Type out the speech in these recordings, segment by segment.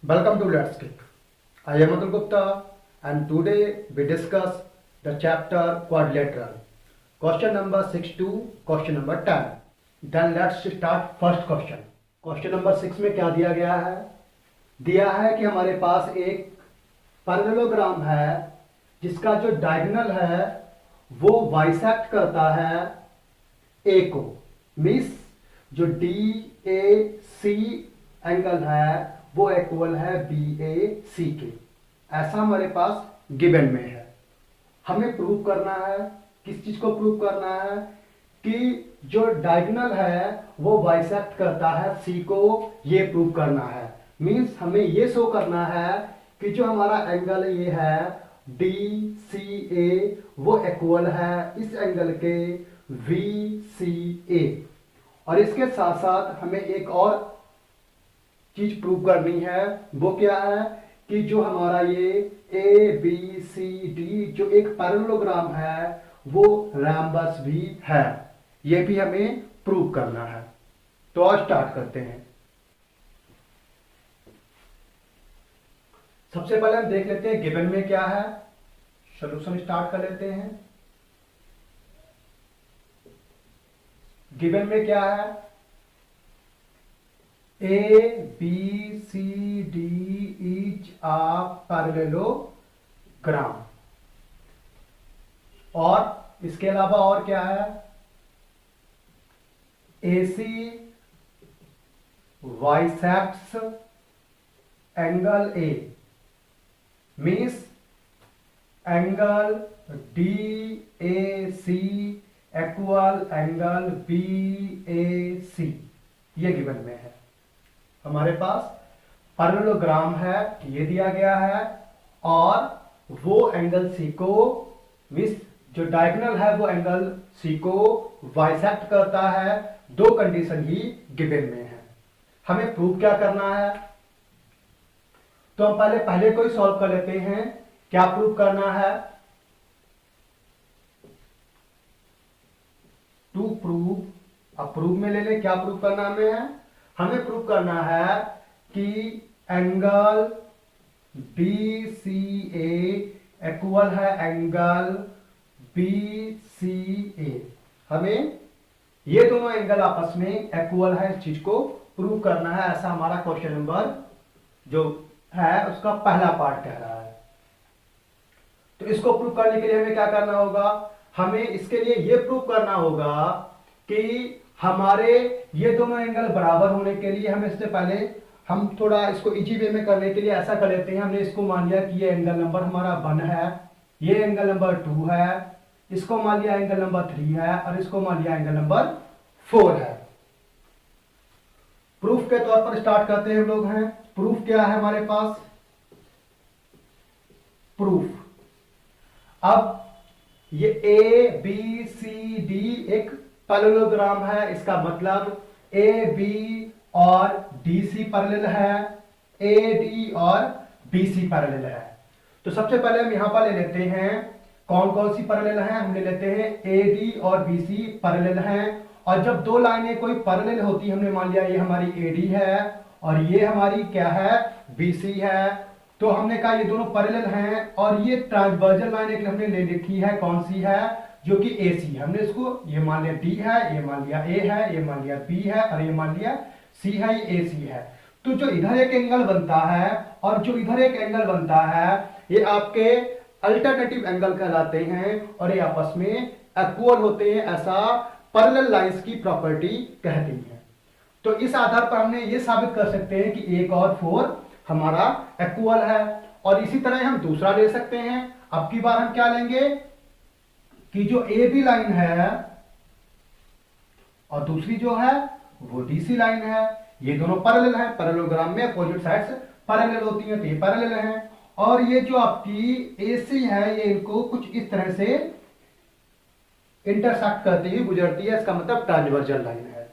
Welcome to Let's Kick. I am Atul Gupta and today we discuss the chapter quadrilateral. Question number 6 to question number 10. Then let's start first question. Question number 6 में क्या दिया गया है? दिया है कि हमारे पास एक पैरेललोग्राम है जिसका जो डायगोनल है वो बाइसेक्ट करता है ए को, मीन्स जो डी ए सी एंगल है वो इक्वल है बी ए सी के। ऐसा हमारे पास गिवन में है। हमें प्रूव करना है, किस चीज को प्रूव करना है कि जो डायगोनल है वो बाइसेक्ट करता है सी को, ये प्रूव करना है। मींस हमें ये शो करना है कि जो हमारा एंगल ये है डी सी ए वो इक्वल है इस एंगल के वी सी ए। और इसके साथ साथ हमें एक और चीज प्रूव करनी है, वो क्या है कि जो हमारा ये ए बी सी डी जो एक पैरेललोग्राम है वो रैम्बस भी है, ये भी हमें प्रूव करना है। तो आज स्टार्ट करते हैं। सबसे पहले हम देख लेते हैं गिवन में क्या है, सॉल्यूशन स्टार्ट कर लेते हैं। गिवन में क्या है, A B C D is a parallelogram. और इसके अलावा और क्या है, A C bisects angle A, means angle D A C equal angle B A C, ये गिवन में है। हमारे पास पैरेललोग्राम है, ये दिया गया है, और वो एंगल सी को, मींस जो डायगोनल है वो एंगल सी को बाइसेक्ट करता है। दो कंडीशन ही गिवन में है। हमें प्रूव क्या करना है, तो हम पहले को ही सॉल्व कर लेते हैं। क्या प्रूव करना है, टू प्रूव, अब प्रूव में ले ले, क्या प्रूव करना हमें प्रूव करना है कि एंगल बी सी ए इक्वल है एंगल बी सी ए। हमें ये दोनों एंगल आपस में इक्वल है, इस चीज को प्रूव करना है। ऐसा हमारा क्वेश्चन नंबर जो है उसका पहला पार्ट कह रहा है। तो इसको प्रूव करने के लिए हमें क्या करना होगा, हमें इसके लिए ये प्रूव करना होगा कि हमारे ये दोनों एंगल बराबर होने के लिए हमें इससे पहले हम थोड़ा इसको इजी वे में करने के लिए ऐसा कर लेते हैं। हमने इसको मान लिया कि ये एंगल नंबर हमारा 1 है, ये एंगल नंबर 2 है, इसको मान लिया एंगल नंबर 3 है, और इसको मान लिया एंगल नंबर 4 है। प्रूफ के तौर पर स्टार्ट करते हैं हम लोग हैं। प्रूफ क्या है हमारे पास, प्रूफ, अब ये ए बी सी डी एक पैरेललोग्राम है, इसका मतलब ए बी और डी सी पैरेलल है, ए डी और बी सी पैरेलल है। तो सबसे पहले हम यहां पर ले लेते हैं कौन कौन सी पैरेलल है। हम ले लेते हैं ए डी और बी सी पैरेलल हैं। और जब दो लाइनें कोई पैरेलल होती है, हमने मान लिया ये हमारी ए डी है और ये हमारी क्या है, बी सी है, तो हमने कहा ये दोनों पैरेलल हैं। और ये ट्रांसवर्जल लाइन एक हमने ले लिखी है, कौन सी है, जो कि ए सी है। हमने इसको ये मान लिया डी है, ये मान लिया ए है, ये मान लिया बी है, और ये मान लिया सी है, ये ए सी है। तो जो इधर एक एंगल बनता है और जो इधर एक एंगल बनता है, ये आपके अल्टरनेटिव एंगल कहलाते हैं और ये आपस में इक्वल होते हैं। ऐसा पैरेलल लाइंस की प्रॉपर्टी कहती है। तो इस आधार पर हमने ये साबित कर सकते हैं कि 1 और 4 हमारा इक्वल है। और इसी तरह हम दूसरा ले सकते हैं। अब की बार हम क्या लेंगे कि जो ए बी लाइन है और दूसरी जो है वो डी सी लाइन है, ये दोनों पैरेलल हैं। पैरेललोग्राम में अपोजिट साइड्स पैरेलल होती हैं, तो ये पैरेलल हैं। और ये जो आपकी ए सी है, ये इनको कुछ इस तरह से इंटरसेक्ट करती हुई गुजरती है, इसका मतलब ट्रांसवर्जल लाइन है।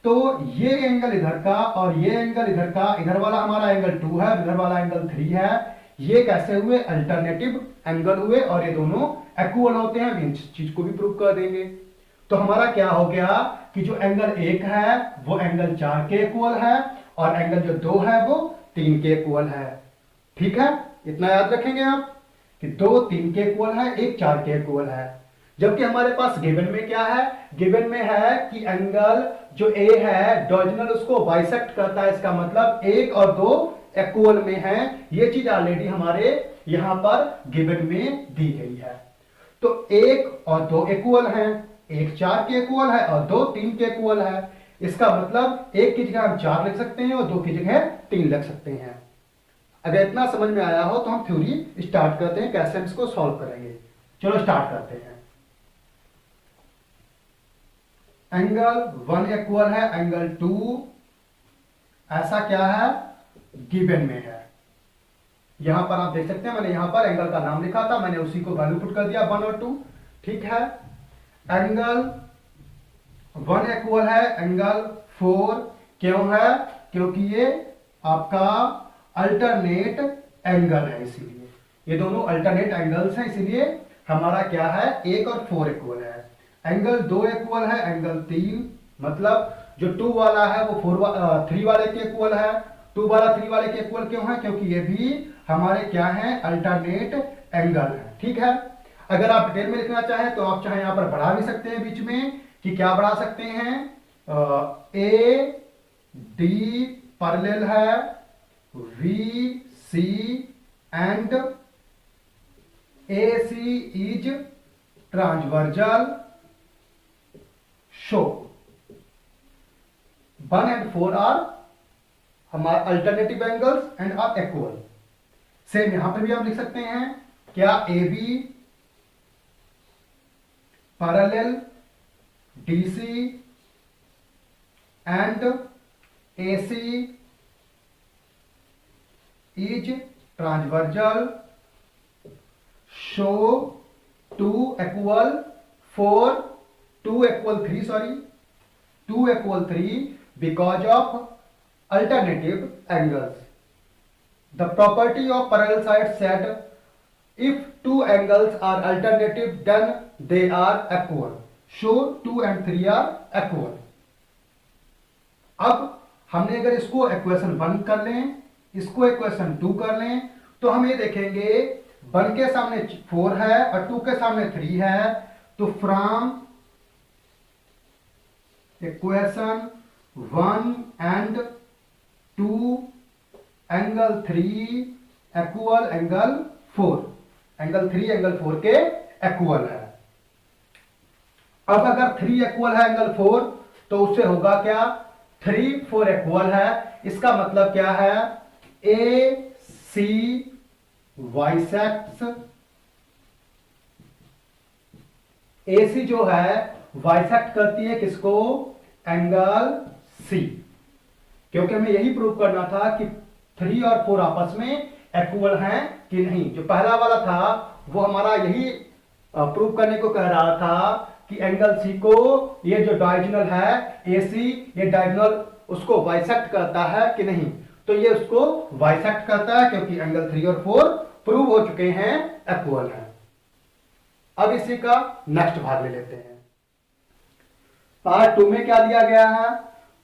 तो ये एंगल इधर का और ये एंगल इधर का, इधर वाला हमारा एंगल 2 है, इधर वाला एंगल 3 है। ये कैसे हुए, अल्टरनेटिव एंगल हुए और ये दोनों इक्वल होते हैं। हम इस चीज को भी प्रूव कर देंगे। तो हमारा क्या हो गया कि जो एंगल 1 है वो एंगल 4 के इक्वल है और एंगल जो 2 है वो 3 के इक्वल है। ठीक है, इतना याद रखेंगे आप कि 2 3 के इक्वल है, 1 4 के इक्वल है। जबकि हमारे पास गिवन में क्या है, गिवन में है कि एंगल जो ए है डायगोनल उसको बाइसेक्ट करता है, इसका मतलब 1 और 2 इक्वल में है। ये चीज ऑलरेडी हमारे यहां पर गिवन में दी गई है। तो 1 और 2 इक्वल हैं, 1 4 के इक्वल है और 2 3 के इक्वल है। इसका मतलब 1 की जगह हम 4 लिख सकते हैं और 2 की जगह 3 लिख सकते हैं। अगर इतना समझ में आया हो तो हम थ्योरी स्टार्ट करते हैं, कैसे हम इसको सॉल्व करेंगे। चलो स्टार्ट करते हैं। एंगल 1 इक्वल है एंगल 2, ऐसा क्या है गिवन में है। यहां पर आप देख सकते हैं, मैंने यहां पर एंगल का नाम लिखा था, मैंने उसी को वैल्यू पुट कर दिया 1 और 2। ठीक है, एंगल 1 इक्वल है एंगल 4, क्यों है, क्योंकि ये आपका अल्टरनेट एंगल है, इसीलिए ये दोनों अल्टरनेट एंगल्स हैं, इसीलिए हमारा क्या है 1 और 4 इक्वल है। एंगल 2 इक्वल है एंगल 3, मतलब जो 2 वाला है वो 3 वाले के इक्वल है। 2 वाला 3 वाले के इक्वल क्यों है, क्योंकि ये भी हमारे क्या है अल्टरनेट एंगल है। ठीक है, अगर आप डिटेल में लिखना चाहें तो आप चाहे यहां पर बढ़ा भी सकते हैं बीच में, कि क्या बढ़ा सकते हैं, ए डी पैरेलल है B C and A C is transversal, show 1 and 4 are हमारे alternative angles and are equal. Same यहां पर भी हम लिख सकते हैं, क्या A B parallel D C and A C is transversal, show 2 equal 4, 2 equal 3, sorry, 2 equal 3 because of alternative angles. The property of parallel sides said if two angles are alternative then they are equal. So 2 and 3 are equal. अब हमने अगर इसको equation 1 कर लें, इसको equation 2 कर लें, तो हम ये देखेंगे 1 के सामने 4 है और 2 के सामने 3 है, तो from equation 1 and 2 angle 3 equal angle 4, angle 3 angle 4 के इक्वल है। अब अगर 3 इक्वल है एंगल 4 तो उससे होगा क्या, 3 4 इक्वल है, इसका मतलब क्या है, ए सी बाइसेक्ट्स, ए सी जो है बाइसेक्ट करती है किसको, एंगल सी। क्योंकि हमें यही प्रूव करना था कि 3 और 4 आपस में इक्वल हैं कि नहीं। जो पहला वाला था वो हमारा यही प्रूव करने को कह रहा था कि एंगल सी को ये जो डायगोनल है ए सी, ये डायगोनल उसको बाइसेक्ट करता है कि नहीं। तो ये उसको बाइसेक्ट करता है क्योंकि एंगल 3 और 4 प्रूव हो चुके हैं इक्वल है। अब इसी का नेक्स्ट भाग ले लेते हैं। पार्ट 2 में क्या दिया गया है,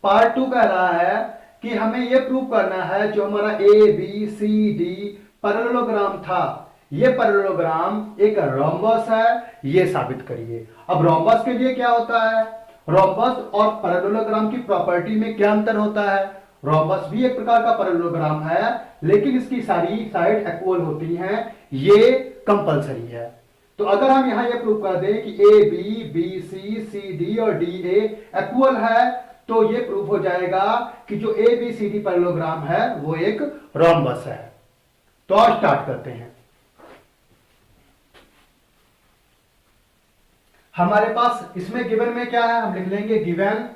पार्ट 2 कह रहा है कि हमें यह प्रूव करना है जो हमारा A B C D parallelogram था, ये पैरेललोग्राम एक रोम्बस है, ये साबित करिए। अब रोम्बस के लिए क्या होता है, रोम्बस और पैरेललोग्राम की प्रॉपर्टी में क्या अंतर होता है। रोम्बस भी एक प्रकार का पैरेललोग्राम है लेकिन इसकी सारी साइड इक्वल होती हैं, ये कंपलसरी है। तो अगर हम यहां ये प्रूव कर दें कि A B B C D और डी ए इक्वल है तो ये प्रूव हो जाएगा कि जो A B C D parallelogram है वो एक रोम्बस है। तो और स्टार्ट करते हैं। हमारे पास इसमें गिवन में क्या है, हम लिख लेंगे गिवन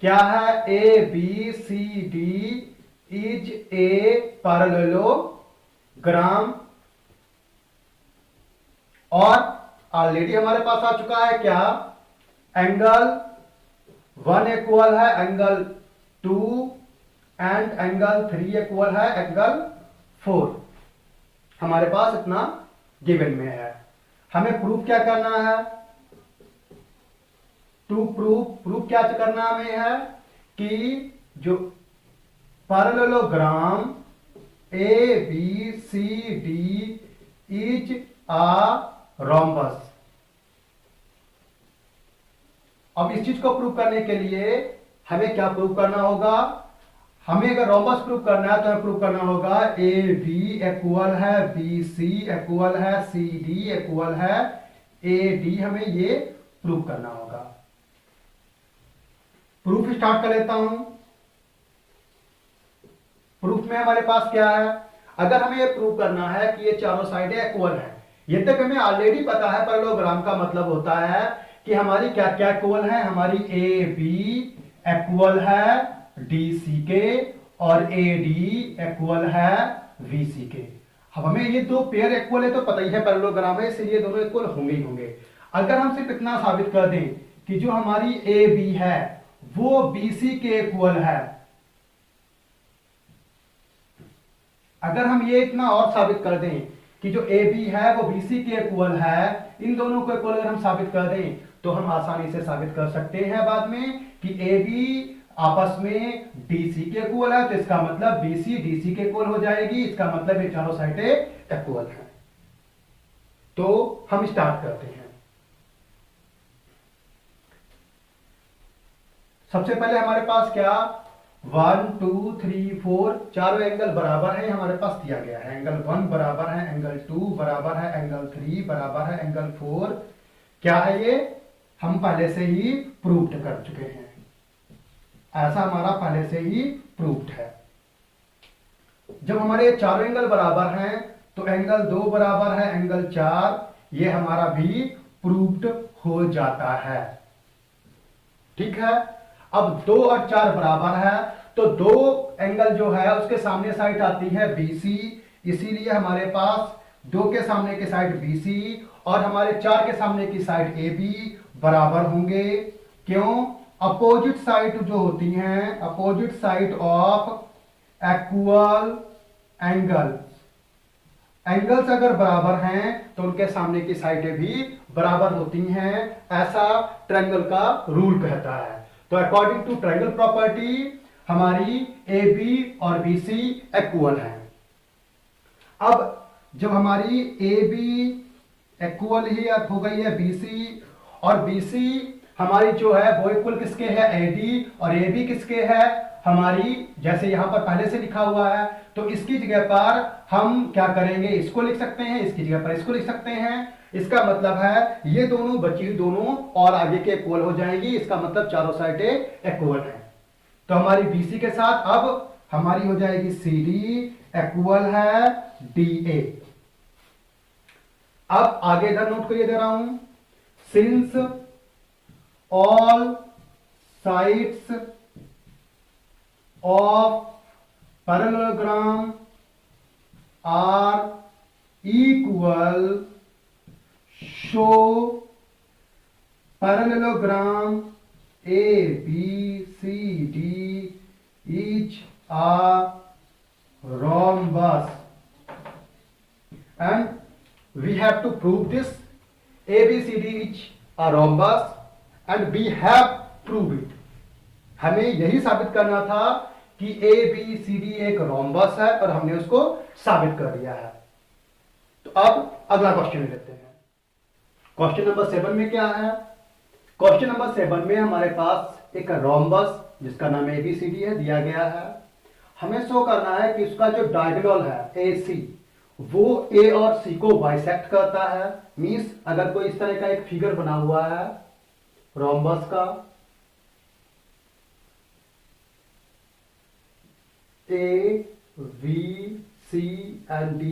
क्या है, A B C D is a parallelogram, और ऑलरेडी हमारे पास आ चुका है क्या, एंगल 1 इक्वल है एंगल 2 एंड एंगल 3 इक्वल है एंगल 4। हमारे पास इतना गिवन में है। हमें प्रूफ क्या करना है, टू प्रूफ क्या करना हमें है कि जो parallelogram ABCD is a rhombus। अब इस चीज को प्रूव करने के लिए हमें क्या प्रूव करना होगा? हमें अगर रोम्बस प्रूव करना है तो हमें प्रूव करना होगा ए बी इक्वल है बी सी इक्वल है सी डी इक्वल है ए डी। हमें ये प्रूव करना होगा। प्रूफ स्टार्ट कर लेता हूं। प्रूफ में हमारे पास क्या है? अगर हमें ये प्रूव करना है कि ये चारों साइडें इक्वल है, ये तक हमें ऑलरेडी पता है। पैरेललोग्राम का मतलब होता है कि हमारी क्या क्या इक्वल है। हमारी ए बी इक्वल है डी सी के और ए डी इक्वल है वी सी के। अब हमें ये दो पेयर इक्वल है तो पता ही है पैरेललोग्राम है, इसलिए दोनों इक्वल होंगे ही होंगे। अगर हम सिर्फ इतना साबित कर दें कि जो हमारी ए बी है वो बी सी के इक्वल है, अगर हम ये इतना और साबित कर दें कि जो ए बी है वो बी सी के इक्वल है, इन दोनों को इक्वल अगर हम साबित कर दें तो हम आसानी से साबित कर सकते हैं बाद में कि ए बी आपस में डीसी के इक्वल है, तो इसका मतलब बीसी डीसी के इक्वल हो जाएगी। इसका मतलब ये चारों साइडें इक्वल हैं। तो हम स्टार्ट करते हैं। सबसे पहले हमारे पास क्या 1 2 3 4 चारों एंगल बराबर है, हमारे पास दिया गया है। एंगल 1 बराबर है एंगल 2 बराबर है एंगल 3 बराबर है एंगल 4। क्या है ये? हम पहले से ही प्रूव्ड कर चुके हैं। ऐसा हमारा पहले से ही प्रूव्ड है। जब हमारे चारों एंगल बराबर हैं तो एंगल 2 बराबर है एंगल 4, ये हमारा भी प्रूव्ड हो जाता है। ठीक है। अब 2 और 4 बराबर है तो दो एंगल जो है उसके सामने साइड आती है BC, इसीलिए हमारे पास 2 के सामने की साइड BC और हमारे 4 के सामने की साइड AB बराबर होंगे। क्यों? अपोजिट साइड जो होती हैं, opposite side of equal angles अगर बराबर हैं तो उनके सामने की साइडें भी बराबर होती हैं। ऐसा ट्रायंगल का रूल कहता है। तो अकॉर्डिंग टू ट्रायंगल प्रॉपर्टी हमारी ए बी और बी सी इक्वल है। अब जब हमारी ए बी इक्वल ही हो गई है बी सी, और बी सी हमारी जो है वो इक्वल किसके है? ए डी, और ए बी किसके है? हमारी, जैसे यहां पर पहले से लिखा हुआ है, तो इसकी जगह पर हम क्या करेंगे? इसको लिख सकते हैं, इसकी जगह पर इसको लिख सकते हैं। इसका मतलब है ये दोनों बची हुई दोनों और आगे के इक्वल हो जाएंगी। इसका मतलब चारों साइडें इक्वल हैं। तो हमारी BC के साथ अब हमारी हो जाएगी CD इक्वल है DA। अब आगे इधर नोट को ये दे रहा हूं, since all sides of parallelogram are equal, show parallelogram ABCD is a rhombus, and we have to prove this. ABCD is a rhombus and we have proved it. हमें यही साबित करना था कि ABCD एक रोम्बस है और हमने उसको साबित कर दिया है। तो अब अगला क्वेश्चन लेते हैं। क्वेश्चन नंबर 7 में क्या है? क्वेश्चन नंबर 7 में हमारे पास एक रोम्बस जिसका नाम ABCD है दिया गया है। हमें शो करना है कि उसका जो डायगोनल है AC वो A और C को बाइसेक्ट करता है। मींस अगर कोई इस तरह का एक फिगर बना हुआ है रोम्बस का, A V C and D,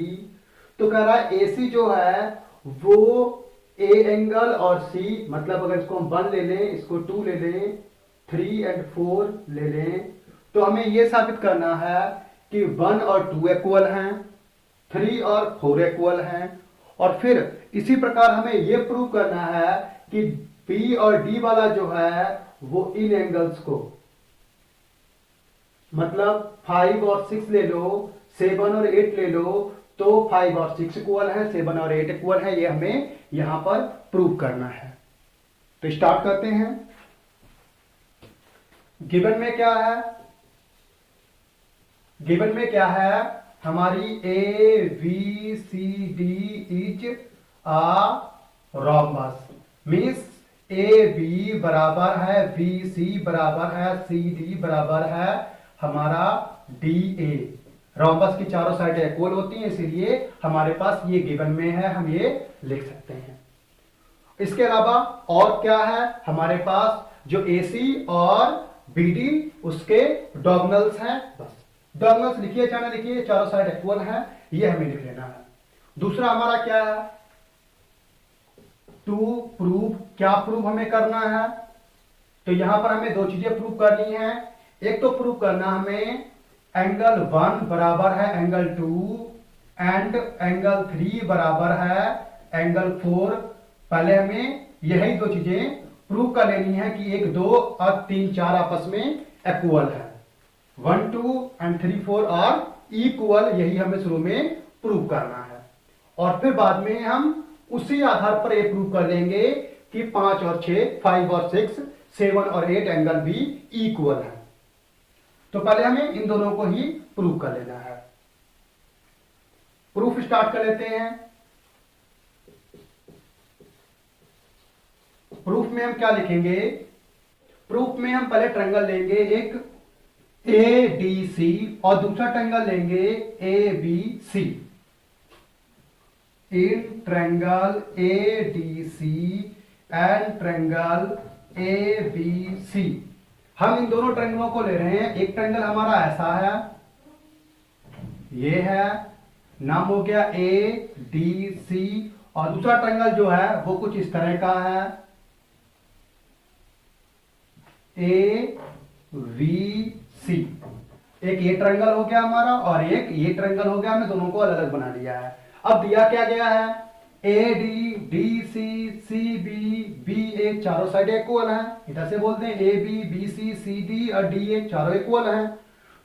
तो कह रहा है AC जो है वो A एंगल और C, मतलब अगर इसको हम 1 ले लें, इसको 2 ले लें, 3 और 4 ले लें, तो हमें यह साबित करना है कि 1 और 2 इक्वल हैं, 3 और 4 इक्वल हैं। और फिर इसी प्रकार हमें यह प्रूव करना है कि B और D वाला जो है वो इन एंगल्स को, मतलब 5 और 6 ले लो, 7 और 8 ले लो, तो 5 और 6 इक्वल है, 7 और 8 इक्वल है। ये हमें यहां पर प्रूव करना है। तो स्टार्ट करते हैं। गिवन में क्या है? गिवन में क्या है, हमारी A B C D is a rhombus, means A B बराबर है बी सी बराबर है सी डी बराबर है हमारा डी ए। रोम्बस की चारों साइडें इक्वल होती हैं, इसलिए हमारे पास ये गिवन में है, हम ये लिख सकते हैं। इसके अलावा और क्या है हमारे पास, जो एसी और बीडी उसके डॉगनल्स हैं, बस डॉगनल्स लिखिए चाहे ना लिखिए, चारों साइड इक्वल है, ये हमें लिख लेना है। दूसरा हमारा क्या है, टू प्रूव, क्या प्रूव हमें करना है, तो यहां पर हमें दो चीजें प्रूव करनी है। एक तो प्रूव करना हमें एंगल 1 बराबर है एंगल 2 एंड एंगल 3 बराबर है एंगल 4। पहले हमें यही दो चीजें प्रूव कर लेनी है कि 1 2 और 3 4 आपस में इक्वल है, 1 2 एंड 3 4 और इक्वल, यही हमें शुरू में प्रूव करना है। और फिर बाद में हम उसी आधार पर ये प्रूव कर लेंगे कि 5 और 6 5 और 6 7 और 8 एंगल भी इक्वल है। तो पहले हमें इन दोनों को ही प्रूव कर लेना है। प्रूफ स्टार्ट कर लेते हैं। प्रूफ में हम क्या लिखेंगे, प्रूफ में हम पहले ट्रायंगल लेंगे एक ए डी सी और दूसरा ट्रायंगल लेंगे A B C. In triangle A D C and triangle A B C, हम इन दोनों ट्रायंगलों को ले रहे हैं। एक ट्रायंगल हमारा ऐसा है, ये है, नाम हो गया ए डी सी, और दूसरा ट्रायंगल जो है वो कुछ इस तरह का है, ए वी सी। एक ये ट्रायंगल हो गया हमारा और एक ये ट्रायंगल हो गया, हमने दोनों को अलग अलग बना लिया है। अब दिया क्या गया है, A D D C B B A, चारों साइड इक्वल है, इधर से बोलते हैं A B C C D और डी ए चारों इक्वल हैं।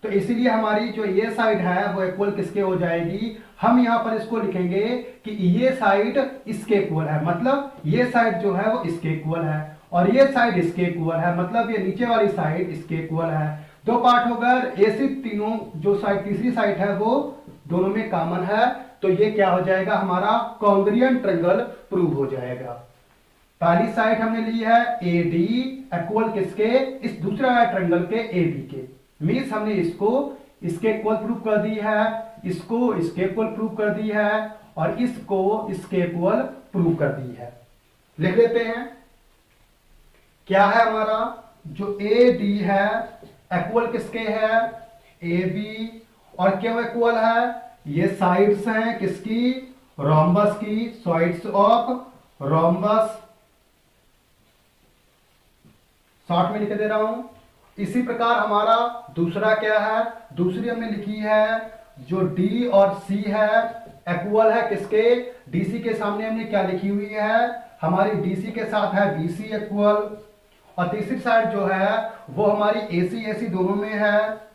तो इसीलिए हमारी जो ये साइड है वो इक्वल किसके हो जाएगी, हम यहां पर इसको लिखेंगे कि ये साइड इसके इक्वल है, मतलब ये साइड जो है वो इसके इक्वल है और ये साइड इसके इक्वल है, मतलब ये नीचे वाली साइड इसके इक्वल है। दो पार्ट हो गए, ऐसे तीनों जो साइड तीसरी साइड है वो दोनों में कॉमन है, तो ये क्या हो जाएगा, हमारा कॉन्ग्रुएंट ट्रायंगल प्रूव हो जाएगा। पहली साइड हमने ली है ए डी इक्वल किसके, इस दूसरा ट्रायंगल के ए बी के, मींस हमने इसको इसके इक्वल प्रूव कर दी है, इसको इसके इक्वल प्रूव कर दी है और इसको इसके इक्वल प्रूव कर दी है। लिख लेते हैं क्या है हमारा, जो ए डी है इक्वल किसके है, ए बी, और क्यों इक्वल है, ये साइड्स हैं किसकी, रोम्बस की, साइड्स ऑफ रोम्बस, शॉर्ट में लिख दे रहा हूं। इसी प्रकार हमारा दूसरा क्या है, दूसरी हमने लिखी है जो डी और सी है इक्वल है किसके, डीसी के सामने हमने क्या लिखी हुई है, हमारी डीसी के साथ है बीसी इक्वल, और तीसरी साइड जो है वो हमारी एसी दोनों में है,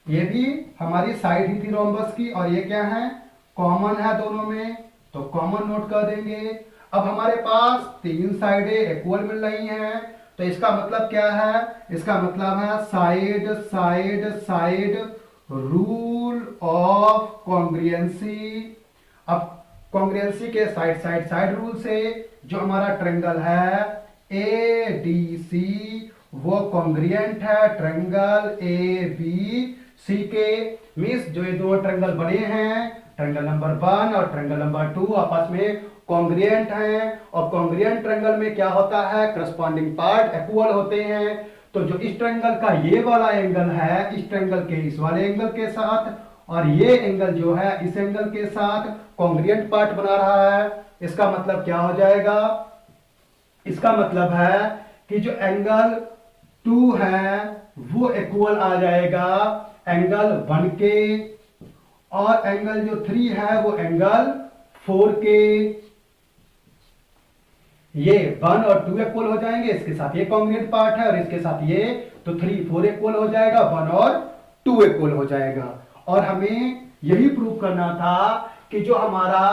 ये भी हमारी साइड ही थी रोम्बस की और ये क्या है, कॉमन है दोनों में, तो कॉमन नोट कर देंगे। अब हमारे पास तीन साइडें इक्वल मिल रही हैं, तो इसका मतलब क्या है, इसका मतलब है side side side rule of congruency. अब कॉन्ग्रुएंसी के साइड साइड साइड रूल से जो हमारा ट्रायंगल है ए डी सी वो कॉन्ग्रुएंट है ट्रायंगल ए बी सी के, मींस जो ये दो ट्रायंगल बने हैं, ट्रायंगल नंबर 1 और ट्रायंगल नंबर 2 आपस में कॉन्ग्रुएंट हैं, और कॉन्ग्रुएंट ट्रायंगल में क्या होता है, करस्पॉन्डिंग पार्ट इक्वल होते हैं। तो जो इस ट्रायंगल का ये वाला एंगल है इस ट्रायंगल के इस वाले एंगल के साथ, और ये एंगल जो है इस एंगल के साथ कॉन्ग्रुएंट पार्ट बना रहा है। इसका मतलब क्या हो जाएगा, इसका मतलब है कि जो एंगल 2 है वो इक्वल आ जाएगा एंगल 1 के, और एंगल जो 3 है वो एंगल 4 के। ये 1 और 2 इक्वल हो जाएंगे, इसके साथ ये कॉन्ग्रुएंट पार्ट है और इसके साथ ये, तो 3 4 इक्वल हो जाएगा, 1 और 2 इक्वल हो जाएगा। और हमें यही प्रूव करना था कि जो हमारा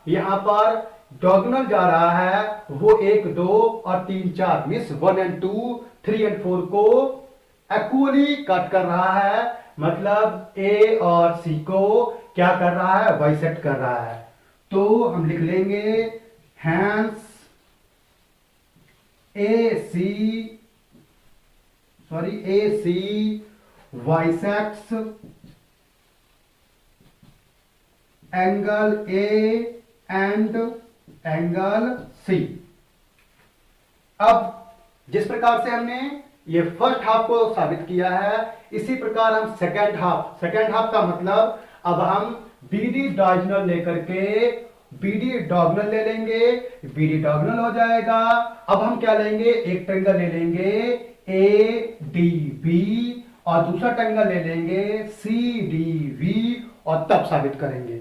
यहां पर डायगोनल जा रहा है वो 1 2 और 3 4 मींस 1 एंड 2 3 एंड 4 को इक्वली कट कर रहा है, मतलब ए और सी को क्या कर रहा है, बाइसेक्ट कर रहा है। तो हम लिख लेंगे hence A C bisects angle A and angle C. अब जिस प्रकार से हमने ये फर्स्ट हाफ को साबित किया है, इसी प्रकार हम सेकेंड हाफ का मतलब अब हम बीडी डायगोनल लेकर के बीडी डायगोनल ले लेंगे, बीडी डायगोनल हो जाएगा। अब हम क्या लेंगे, एक ट्रायंगल ले लेंगे ए डी बी और दूसरा ट्रायंगल ले लेंगे सी डी वी और तब साबित करेंगे।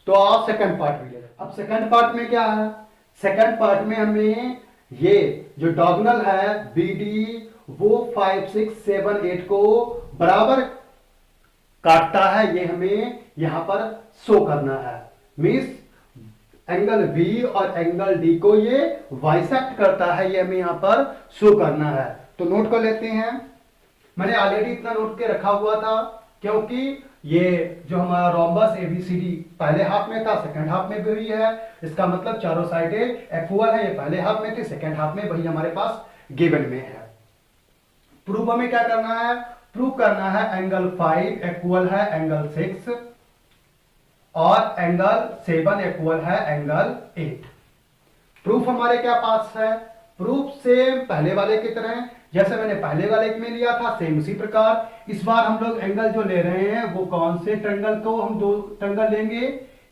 तो आप सेकंड पार्ट भी ले। अब सेकंड पार्ट में क्या है, सेकंड पार्ट में हमें ये जो डायगोनल है बीडी वो 5 6 7 8 को बराबर काटता है, ये हमें यहां पर शो करना है। मींस एंगल बी और एंगल डी को ये बाइसेक्ट करता है, ये हमें यहां पर शो करना है। तो नोट कर लेते हैं। मैंने ऑलरेडी इतना नोट के रखा हुआ था क्योंकि ये जो हमारा रोम्बस एबीसीडी पहले हाफ में था, सेकंड हाफ में भी हुई है। इसका मतलब चारों साइडें इक्वल है, ये पहले हाफ में थी, सेकंड हाफ में वही हमारे पास गिवन में है। प्रूफ हमें क्या करना है, प्रूफ करना है एंगल 5 इक्वल है एंगल 6 और एंगल 7 इक्वल है एंगल 8। प्रूफ हमारे क्या पास है, प्रूफ सेम पहले वाले की तरह जैसे मैंने पहले वाले में लिया था, सेम उसी प्रकार इस बार हम लोग एंगल जो ले रहे हैं वो कौन से ट्रायंगल को हम दो ट्रायंगल लेंगे।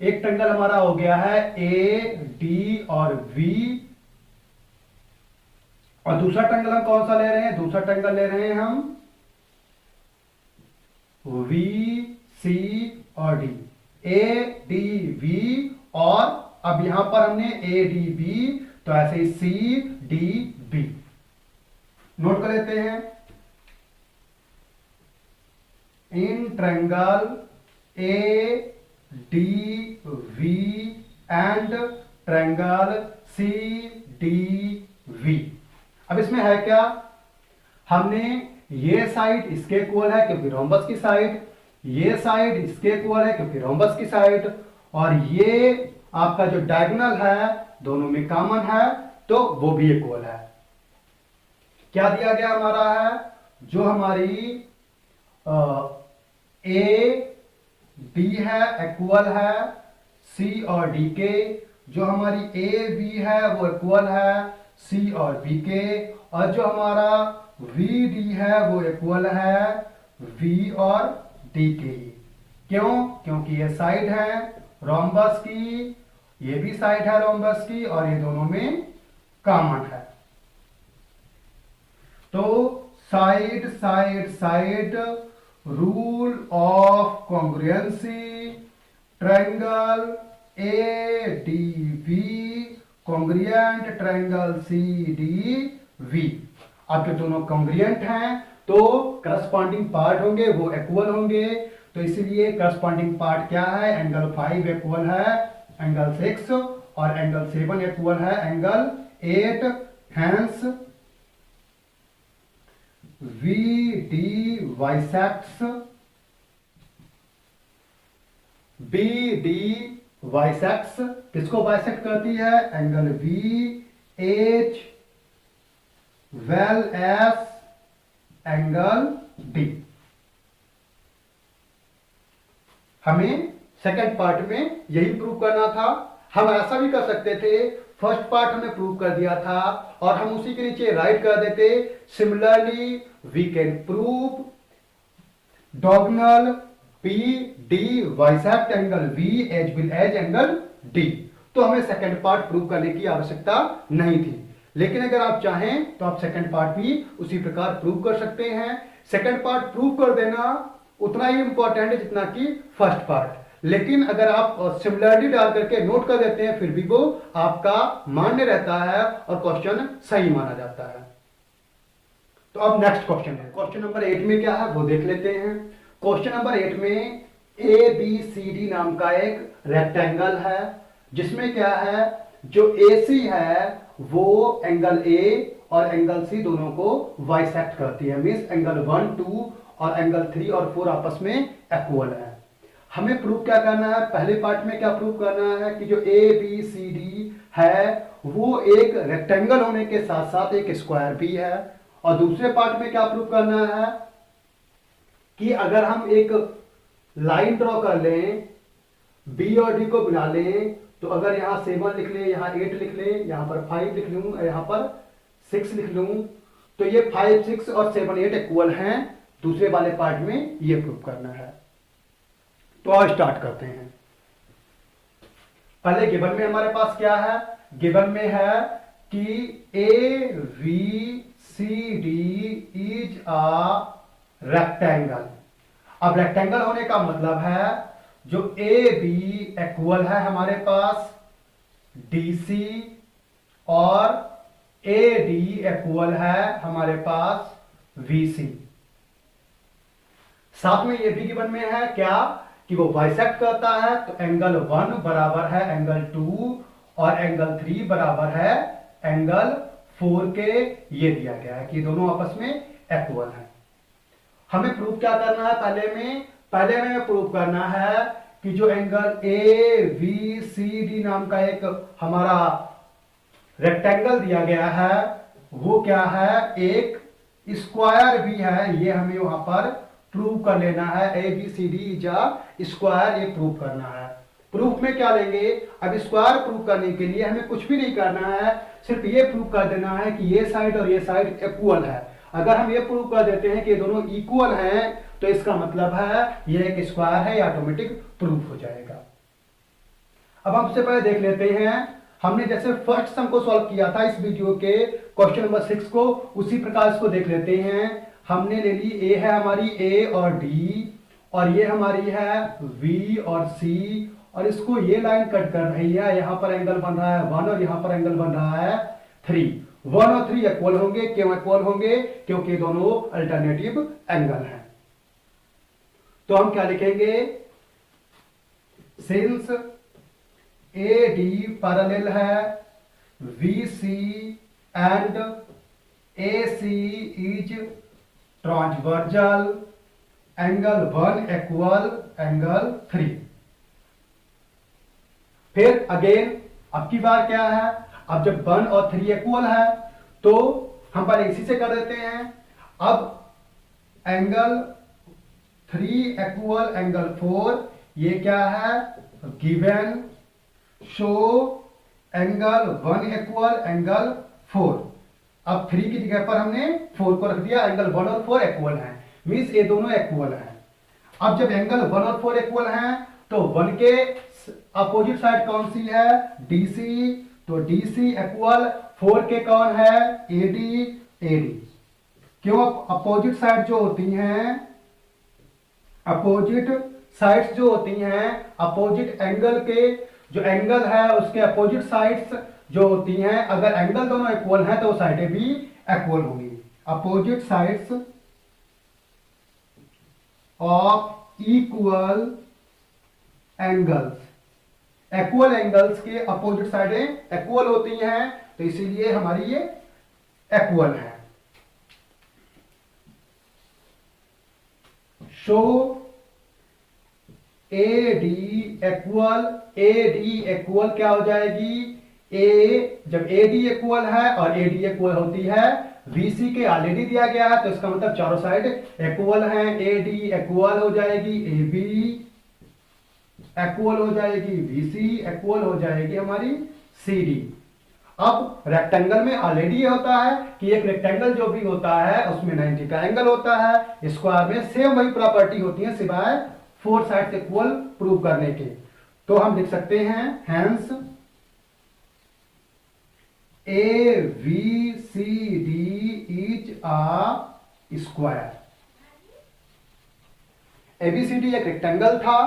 एक ट्रायंगल हमारा हो गया है ए डी और वी और दूसरा ट्रायंगल हम कौन सा ले रहे हैं, दूसरा ट्रायंगल ले रहे हैं हम वी सी और डी, ए डी वी और अब यहां पर हमने ए डी बी तो ऐसे ही सी डी बी नोट कर लेते हैं। In triangle A D B and triangle C D B. अब इसमें है क्या, हमने ये साइड इसके इक्वल है क्योंकि रोम्बस की साइड, ये साइड इसके इक्वल है क्योंकि रोम्बस की साइड, और ये आपका जो डायगोनल है दोनों में कॉमन है तो वो भी इक्वल है। क्या दिया गया हमारा है, जो हमारी ए डी है इक्वल है सी और डी के, जो हमारी ए बी है वो इक्वल है सी और बी के, और जो हमारा वी डी है वो इक्वल है वी और डी के। क्यों, क्योंकि ये साइड है रोम्बस की, ये भी साइड है रोम्बस की और ये दोनों में कॉमन है। तो side side side rule of congruency triangle A D B congruent triangle C D B. अब जो दोनों कॉन्ग्रुएंट हैं तो करस्पॉन्डिंग पार्ट होंगे वो इक्वल होंगे, तो इसलिए करस्पॉन्डिंग पार्ट क्या है, एंगल 5 इक्वल है एंगल 6 और एंगल 7 इक्वल है angle 8। Hence B D bisects B D bisects किसको बाइसेक्ट करती है, angle B as well as angle D. हमें सेकंड पार्ट में यही प्रूव करना था। हम ऐसा भी कर सकते थे, फर्स्ट पार्ट हमने प्रूव कर दिया था और हम उसी के नीचे राइट कर देते similarly we can prove diagonal B D bisect angle B as well as angle D. तो हमें सेकंड पार्ट प्रूव करने की आवश्यकता नहीं थी, लेकिन अगर आप चाहें तो आप सेकंड पार्ट भी उसी प्रकार प्रूव कर सकते हैं। सेकंड पार्ट प्रूव कर देना उतना ही इंपॉर्टेंट है जितना कि फर्स्ट पार्ट, लेकिन अगर आप सिमिलरिटी डाल करके नोट कर देते हैं फिर भी वो आपका मान्य रहता है और क्वेश्चन सही माना जाता है। तो अब नेक्स्ट क्वेश्चन है, क्वेश्चन नंबर 8 में क्या है वो देख लेते हैं। क्वेश्चन नंबर 8 में ए बी सी डी नाम का एक रेक्टेंगल है जिसमें क्या है, जो ए सी है वो एंगल ए और एंगल सी दोनों को बाइसेक्ट करती है, मींस एंगल 1 2 और एंगल 3 और 4 आपस में इक्वल है। हमें प्रूव क्या करना है, पहले पार्ट में क्या प्रूव करना है कि जो ए बी सी डी है वो एक रेक्टेंगल होने के साथ साथ एक स्क्वायर भी है। और दूसरे पार्ट में क्या प्रूव करना है कि अगर हम एक लाइन ड्रॉ कर लें, बी और डी को मिला लें, तो अगर यहाँ 7 लिख लें, यहाँ 8 लिख लें, यहाँ पर 5 लिख लूँ, यहाँ पर 6 लिख लूँ, तो ये 5, 6 और 7, 8 इक्वल हैं। दूसरे वाले पार्ट में ये प्रूव करना है। तो आओ स्टार्ट करते हैं। पहले गिवन में हमारे पास क्या है, गिवन में है कि A B C D is a rectangle. अब रेक्टेंगल होने का मतलब है जो ए बी इक्वल है हमारे पास डी सी और ए डी इक्वल है हमारे पास वी सी। साथ में ये भी गिवन में है क्या कि वो बाइसेक्ट करता है, तो एंगल 1 बराबर है एंगल 2 और एंगल 3 बराबर है एंगल 4 के। ये दिया गया है कि दोनों आपस में इक्वल है। हमें प्रूव क्या करना है, पहले में प्रूव करना है कि जो angle A B C D नाम का एक हमारा रेक्टेंगल दिया गया है वो क्या है, एक स्क्वायर भी है। ये हमें वहां पर प्रूव कर लेना है। A B C D is a square, ये प्रूव करना है। प्रूफ में क्या लेंगे, अब स्क्वायर प्रूव करने के लिए हमें कुछ भी नहीं करना है, सिर्फ ये प्रूव कर देना है कि ये साइड और ये साइड इक्वल है। अगर हम ये प्रूव कर देते हैं कि ये दोनों इक्वल हैं तो इसका मतलब है ये एक स्क्वायर है, ये ऑटोमेटिक प्रूफ हो जाएगा। अब हम सबसे पहले देख लेते हैं, हमने जैसे फर्स्ट सम को सॉल्व किया था इस वीडियो के क्वेश्चन नंबर 6 को, उसी प्रकार इसको देख लेते हैं। हमने ले ली ए है हमारी ए और डी, और ये हमारी है वी और सी, और इसको ये लाइन कट कर रही है। यहां पर एंगल बन रहा है 1 और यहां पर एंगल बन रहा है 3। 1 और 3 इक्वल होंगे, क्यों इक्वल होंगे, क्योंकि दोनों अल्टरनेटिव एंगल हैं। तो हम क्या लिखेंगे, सिंस ए डी पैरेलल है B C and A C is transversal, angle 1 equal angle 3। फिर अगेन अब की बार क्या है, अब जब 1 और 3 इक्वल है तो हम पहले इसी से कर देते हैं। अब एंगल 3 इक्वल एंगल 4, ये क्या है, given show angle 1 equal angle 4। अब 3 की जगह पर हमने 4 को रख दिया, एंगल 1 और 4 इक्वल हैं, मींस ये दोनों इक्वल हैं। अब जब एंगल 1 और 4 इक्वल हैं तो 1 के अपोजिट साइड कौन सी है, DC, तो DC इक्वल 4 के कौन है, AD। क्यों, अपोजिट साइड जो होती हैं, अपोजिट साइड्स जो होती हैं, अपोजिट एंगल के जो एंगल है उसके अपोजिट साइड्स जो होती हैं, अगर एंगल दोनों इक्वल हैं तो साइडें भी इक्वल होंगी। Opposite sides of equal angles, equal angles के अपोजिट साइडें इक्वल होती हैं, तो इसीलिए हमारी ये इक्वल है। शो ए डी इक्वल क्या हो जाएगी, ए जब ए डी इक्वल है और ए डी इक्वल होती है VC के ऑलरेडी दिया गया है, तो इसका मतलब चारों साइड इक्वल हैं। AD इक्वल हो जाएगी AB, इक्वल हो जाएगी VC, इक्वल हो जाएगी हमारी CD। अब रेक्टेंगल में ऑलरेडी ये होता है कि एक रेक्टेंगल जो भी होता है उसमें 90 का एंगल होता है। स्क्वायर में सेम वही प्रॉपर्टी होती है सिवाय 4 साइड इक्वल प्रूव करने के। तो हम लिख सकते हैं hence AVCD is a square. ABCD एक रेक्टेंगल था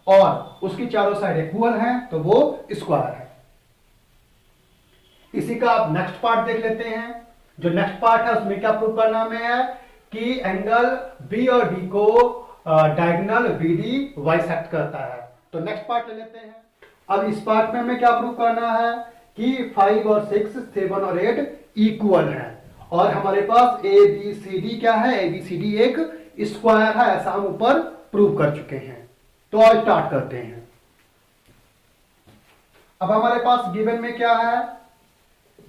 और उसकी चारों साइड इक्वल हैं, तो वो स्क्वायर है। इसी का आप नेक्स्ट पार्ट देख लेते हैं। जो नेक्स्ट पार्ट है उसमें क्या प्रूव करना में है कि एंगल B और D को डायगोनल BD बाइसेक्ट करता है। तो नेक्स्ट पार्ट ले लेते हैं। अब इस पार्ट में हमें क्या प्रूव करना है कि 5 और 6, 7 और 8 इक्वल है, और हमारे पास ABCD क्या है, ABCD एक स्क्वायर है, ऐसा हम ऊपर प्रूव कर चुके हैं। तो और स्टार्ट करते हैं। अब हमारे पास गिवन में क्या है?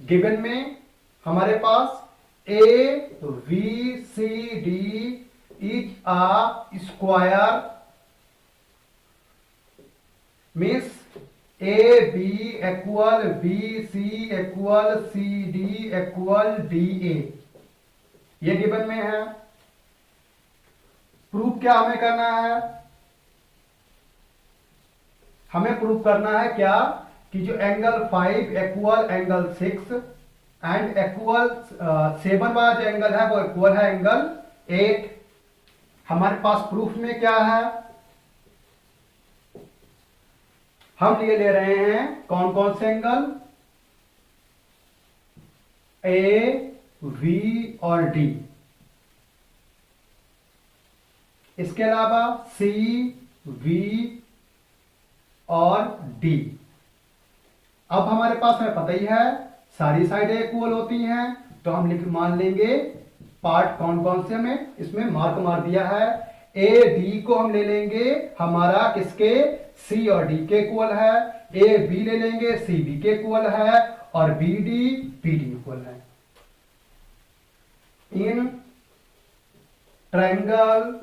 गिवन में हमारे पास A B C D is a square, means A B equal B C equal C D equal D A, ये गिवन में है। प्रूफ क्या हमें करना है? हमें प्रूफ करना है क्या कि जो angle 5 equal angle 6 and equal 7 वाला जो एंगल है वो इक्वल है एंगल 8। हमारे पास प्रूफ में क्या है? हम ये ले रहे हैं कौन कौन से एंगल? ए, वी और डी। इसके अलावा सी, वी और डी। अब हमारे पास हमें पता ही है सारी साइडें इक्वल होती हैं, तो हम मान लेंगे पार्ट कौन कौन से हमें इसमें मार्क मार दिया है। ए डी को हम ले लेंगे हमारा किसके? सी और डी के इक्वल है। ए बी ले लेंगे सी बी के इक्वल है, और बी डी इक्वल है। In triangle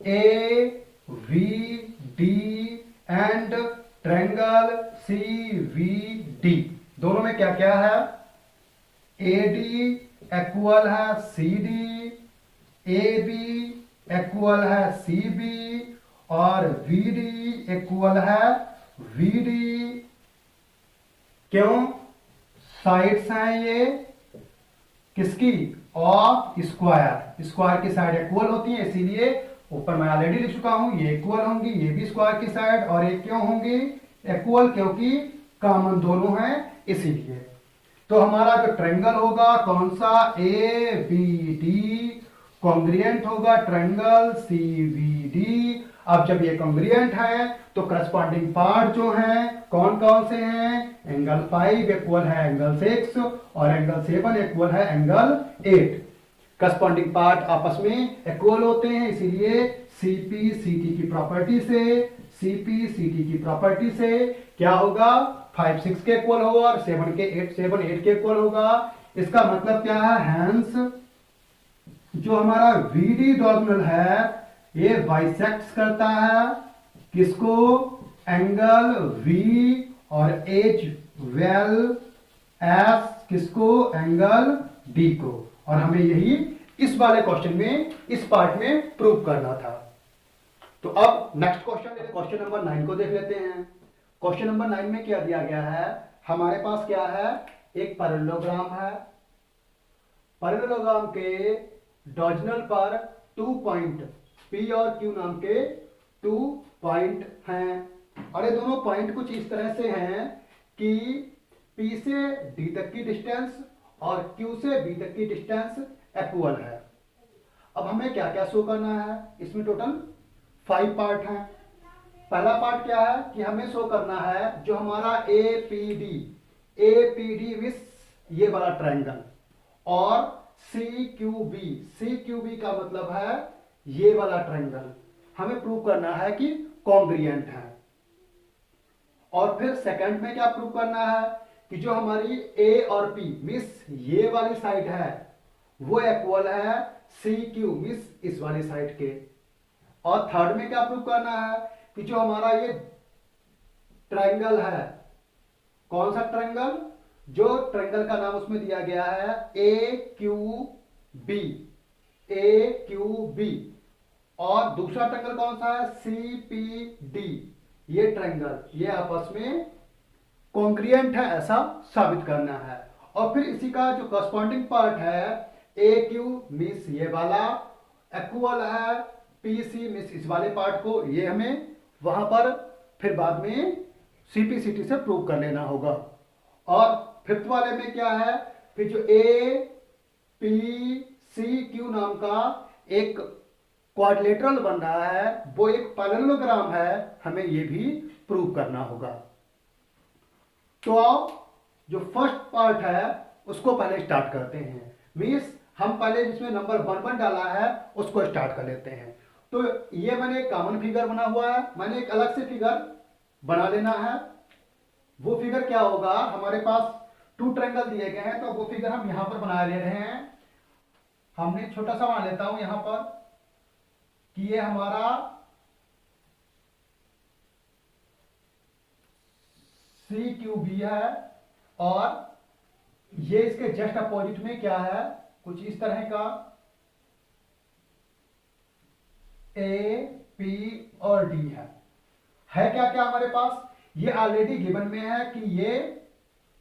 A B D and triangle C B D, दोनों में क्या क्या है? ए डी इक्वल है C D, A B equal है सी बी, और वी डी इक्वल है वी डी। क्यों? साइड्स हैं ये किसकी? Of square. स्क्वायर की साइड इक्वल होती है, इसीलिए ऊपर मैं ऑलरेडी लिख चुका हूं ये इक्वल होंगी, ये भी स्क्वायर की साइड, और ये क्यों होंगी इक्वल? क्योंकि कॉमन दोनों हैं इसीलिए। तो हमारा जो ट्रायंगल होगा कौन सा? ए बी डी कॉन्ग्रिएंट होगा ट्रायंगल सी वी डी। अब जब ये कॉन्ग्रिएंट है तो करस्पॉन्डिंग पार्ट जो हैं कौन कौन से हैं? एंगल 5 इक्वल है एंगल 6 और एंगल 7 इक्वल है एंगल 8। करस्पॉन्डिंग पार्ट आपस में इक्वल होते हैं, इसीलिए सीपी सीटी की प्रॉपर्टी से, सीपी सीटी की प्रॉपर्टी से क्या होगा? 5 6 के इक्वल होगा और 7 8 के इक्वल होगा। इसका मतलब क्या है? हैंस जो हमारा वीडी डायगोनल है ये बाइसेक्ट करता है किसको? एंगल वी, और एच वेल एस किसको? एंगल डी को। और हमें यही इस वाले क्वेश्चन में इस पार्ट में प्रूव करना था। तो अब नेक्स्ट क्वेश्चन नंबर 9 को देख लेते हैं। क्वेश्चन नंबर 9 में क्या दिया गया है? हमारे पास क्या है? एक पैरेललोग्राम है। पैरेललोग्राम के डायगोनल पर 2 पॉइंट P और Q नाम के 2 पॉइंट हैं, और ये दोनों पॉइंट कुछ इस तरह से हैं कि P से D तक की डिस्टेंस और Q से B तक की डिस्टेंस इक्वल है। अब हमें क्या क्या शो करना है? इसमें टोटल 5 पार्ट हैं। पहला पार्ट क्या है कि हमें शो करना है जो हमारा APD विथ ये वाला ट्रायंगल, और CQB का मतलब है ये वाला ट्रायंगल, हमें प्रूव करना है कि कॉन्ग्रिएंट है। और फिर सेकंड में क्या प्रूव करना है कि जो हमारी A और P मिस ये वाली साइड है वो इक्वल है CQ मिस इस वाली साइड के। और थर्ड में क्या प्रूव करना है कि जो हमारा ये ट्रायंगल है, कौन सा ट्रायंगल? जो ट्रायंगल का नाम उसमें दिया गया है AQB, और दूसरा ट्रायंगल कौन सा है? CPD। ये ट्रायंगल ये आपस में कॉन्ग्रिएंट है ऐसा साबित करना है। और फिर इसी का जो करस्पॉन्डिंग पार्ट है AQ मिस ये वाला इक्वल है PC मिस इस वाले पार्ट को, ये हमें वहां पर फिर बाद में CPCT से प्रूव कर लेना होगा। और फिफ्थ वाले में क्या है? फिर जो APCQ नाम का एक क्वाड्रिलेटरल बन रहा है वो एक पैरेललोग्राम है, हमें ये भी प्रूव करना होगा। तो आओ जो फर्स्ट पार्ट है उसको पहले स्टार्ट करते हैं। मीन्स हम पहले जिसमें नंबर 1 डाला है उसको स्टार्ट कर लेते हैं। तो ये मैंने एक कॉमन फिगर बना हुआ है, मैंने एक अलग से फिगर बना लेना है। वो फिगर क्या होगा, हमारे पास 2 ट्रायंगल दिए गए हैं, तो वो फिगर हम यहां पर बना ले रहे हैं। हमने छोटा सा बना लेता हूं यहां पर कि ये हमारा CQB है, और ये इसके जस्ट अपोजिट में क्या है, कुछ इस तरह का AP और D है क्या क्या हमारे पास, ये ऑलरेडी गिवन में है कि ये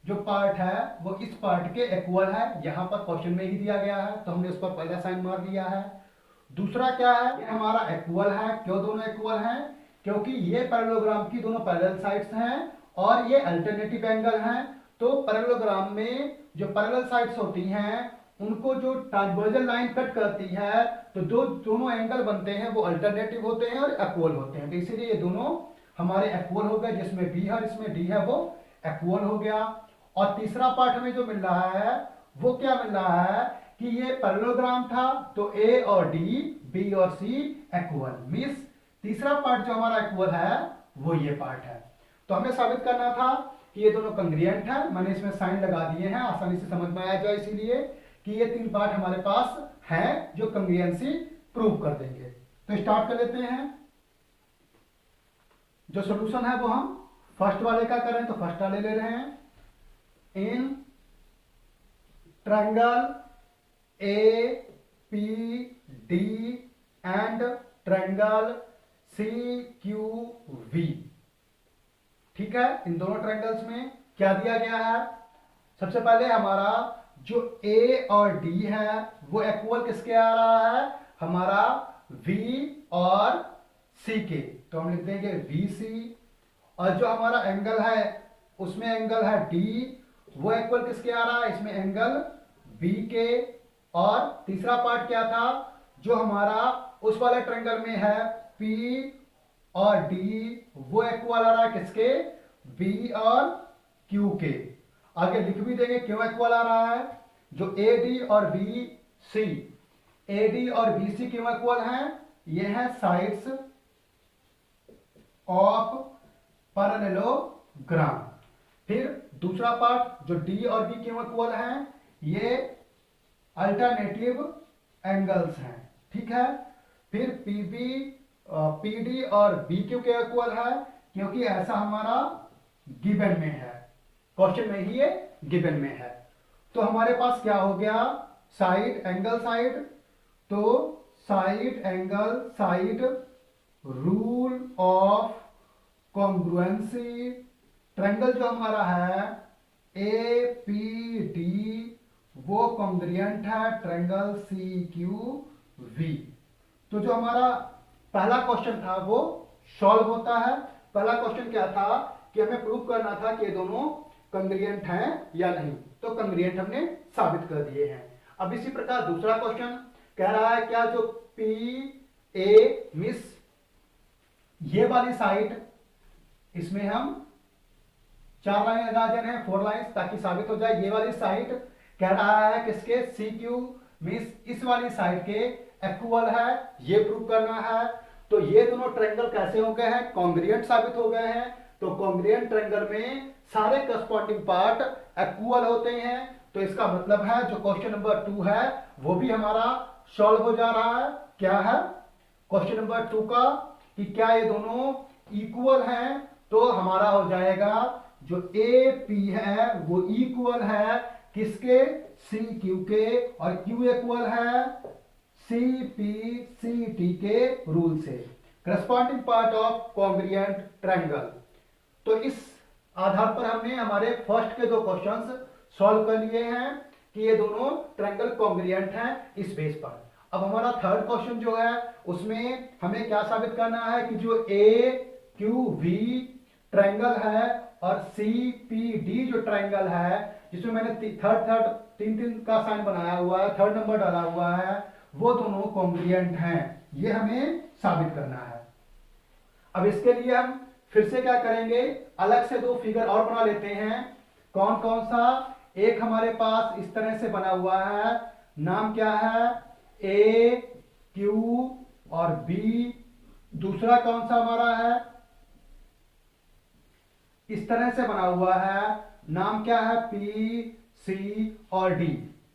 जो पार्ट है वो इस पार्ट के इक्वल है, यहां पर क्वेश्चन में ही दिया गया है, तो हमने उस पर पहला साइन मार दिया है। दूसरा क्या है, ये हमारा इक्वल है। क्यों दोनों इक्वल हैं, क्योंकि ये पैरेललोग्राम की दोनों पैरेलल साइड्स हैं और ये अल्टरनेटिव एंगल हैं। तो पैरेललोग्राम में जो पैरेलल साइड्स होती हैं उनको जो ट्रांसवर्जल लाइन कट करती है, तो जो दोनों एंगल बनते हैं वो अल्टरनेटिव होते हैं और इक्वल होते हैं, तो इसीलिए ये दोनों हमारे इक्वल हो गए। जिसमें B है और इसमें D है वो इक्वल हो गया। और तीसरा पार्ट हमें जो मिल रहा है वो क्या मिल रहा है कि ये पैरेललोग्राम था, तो A और D, B और C इक्वल, मींस तीसरा पार्ट जो हमारा इक्वल है वो ये पार्ट है। तो हमें साबित करना था कि ये दोनों कंग्रुएंट है। मैंने इसमें साइन लगा दिए हैं आसानी से समझ में आ जाए, इसीलिए कि ये 3 पार्ट हमारे पास हैं जो कंग्रुएंसी प्रूव कर देंगे। तो स्टार्ट कर लेते हैं। जो सॉल्यूशन है वो हम फर्स्ट वाले का करें तो फर्स्ट वाले ले रहे हैं। In triangle APD and triangle CQV, ठीक है, इन दोनों ट्रायंगल्स में क्या दिया गया है, सबसे पहले हमारा जो A और D है वो इक्वल किसके आ रहा है, हमारा V और C के, तो हम लिख देंगे VC। और जो हमारा एंगल है उसमें एंगल है D, वो इक्वल किसके आ रहा है, इसमें एंगल B के। और तीसरा पार्ट क्या था, जो हमारा उस वाले ट्रायंगल में है P और D, वो इक्वल आ रहा है किसके, B और Q के। आगे लिख भी देंगे क्यों इक्वल आ रहा है। जो AD और BC, AD और BC क्यों इक्वल हैं, ये हैं साइड्स ऑफ पैरेललोग्राम। फिर दूसरा पार्ट जो D और B क्यों इक्वल हैं, ये अल्टरनेटिव एंगल्स हैं, ठीक है। फिर PD और BQ के इक्वल है, क्योंकि ऐसा हमारा गिवन में है, क्वेश्चन में ही ये गिवन में है। तो हमारे पास क्या हो गया, साइड एंगल साइड, तो side angle side, rule of congruency, triangle जो हमारा है APD वो कॉन्ग्रुएंट है ट्रायंगल CQV। तो जो हमारा पहला क्वेश्चन था वो सॉल्व होता है। पहला क्वेश्चन क्या था कि हमें प्रूव करना था कि ये दोनों कॉन्ग्रुएंट हैं या नहीं, तो कॉन्ग्रुएंट हमने साबित कर दिए हैं। अब इसी प्रकार दूसरा क्वेश्चन कह रहा है क्या जो PA मिस ये वाली साइड, इसमें हम 4 लाइन लगा दे रहे हैं, 4 लाइंस, ताकि साबित हो जाए। ये वाली साइड कह रहा है किसके, CQ मिस इस वाली साइड के इक्वल है, ये प्रूव करना है। तो ये दोनों ट्रायंगल कैसे हो गए हैं, कॉन्ग्रुएंट साबित हो गए हैं। तो कॉन्ग्रुएंट ट्रायंगल में सारे करस्पॉन्डिंग पार्ट इक्वल होते हैं। तो इसका मतलब है जो क्वेश्चन नंबर 2 है वो भी हमारा सॉल्व हो जा रहा है। क्या है क्वेश्चन नंबर 2 का, कि क्या ये दोनों इक्वल हैं, तो हमारा हो जाएगा जो AP है वो इक्वल है किसके, CQ के, और Q इक्वल है CPCT के रूल से, corresponding part of congruent triangle. तो इस आधार पर हमने हमारे फर्स्ट के 2 क्वेश्चंस सॉल्व कर लिए हैं कि ये दोनों ट्रायंगल कॉन्ग्रुएंट हैं इस बेस पर। अब हमारा थर्ड क्वेश्चन जो है उसमें हमें क्या साबित करना है कि जो AQV ट्रायंगल है और CPD जो ट्रायंगल है, जिसमें मैंने तीन का साइन बनाया हुआ है, 3rd नंबर डाला हुआ है, वो दोनों कॉन्ग्रुएंट हैं, ये हमें साबित करना है। अब इसके लिए हम फिर से क्या करेंगे, अलग से 2 फिगर और बना लेते हैं। कौन कौन सा, एक हमारे पास इस तरह से बना हुआ है नाम क्या है, ए क्यू और बी। दूसरा कौन सा हमारा है, इस तरह से बना हुआ है, नाम क्या है, पी सी और डी।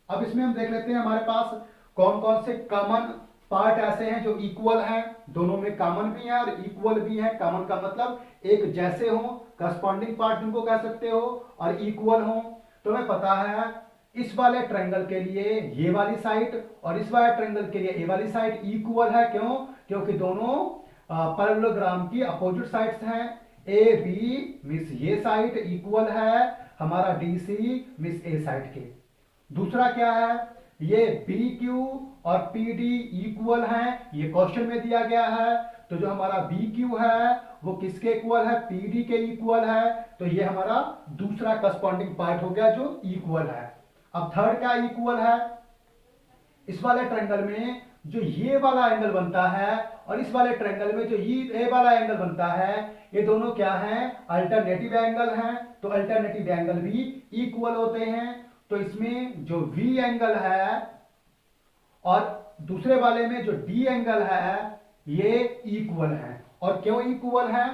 अब इसमें हम देख लेते हैं हमारे पास कौन कौन से कॉमन पार्ट ऐसे हैं जो इक्वल हैं, दोनों में कॉमन भी है और इक्वल भी है। कॉमन का मतलब एक जैसे हो, करस्पॉन्डिंग पार्ट जिनको कह सकते हो, और इक्वल हो। तो हमें पता है इस वाले ट्रायंगल के लिए ये वाली साइड और इस वाले ट्रायंगल के लिए ये वाली साइड इक्वल है। क्यों? क्योंकि दोनों पैरेललोग्राम की अपोजिट साइड्स हैं। ए बी मीन्स ये साइड इक्वल है हमारा डी सी मीन्स ए साइड के। दूसरा क्या है, ये बी क्यू और पी डी इक्वल हैं, ये क्वेश्चन में दिया गया है। तो जो हमारा बी क्यू है वो किसके इक्वल है, पी डी के इक्वल है। तो ये हमारा दूसरा करस्पॉन्डिंग पार्ट हो गया जो इक्वल है। अब थर्ड क्या इक्वल है, इस वाले ट्रायंगल में जो ये वाला एंगल बनता है और इस वाले ट्रायंगल में जो ये वाला एंगल बनता है, ये दोनों क्या हैं, अल्टरनेटिव एंगल हैं। तो अल्टरनेटिव एंगल भी इक्वल होते हैं। तो इसमें जो V एंगल है और दूसरे वाले में जो D एंगल है ये इक्वल है। और क्यों इक्वल है,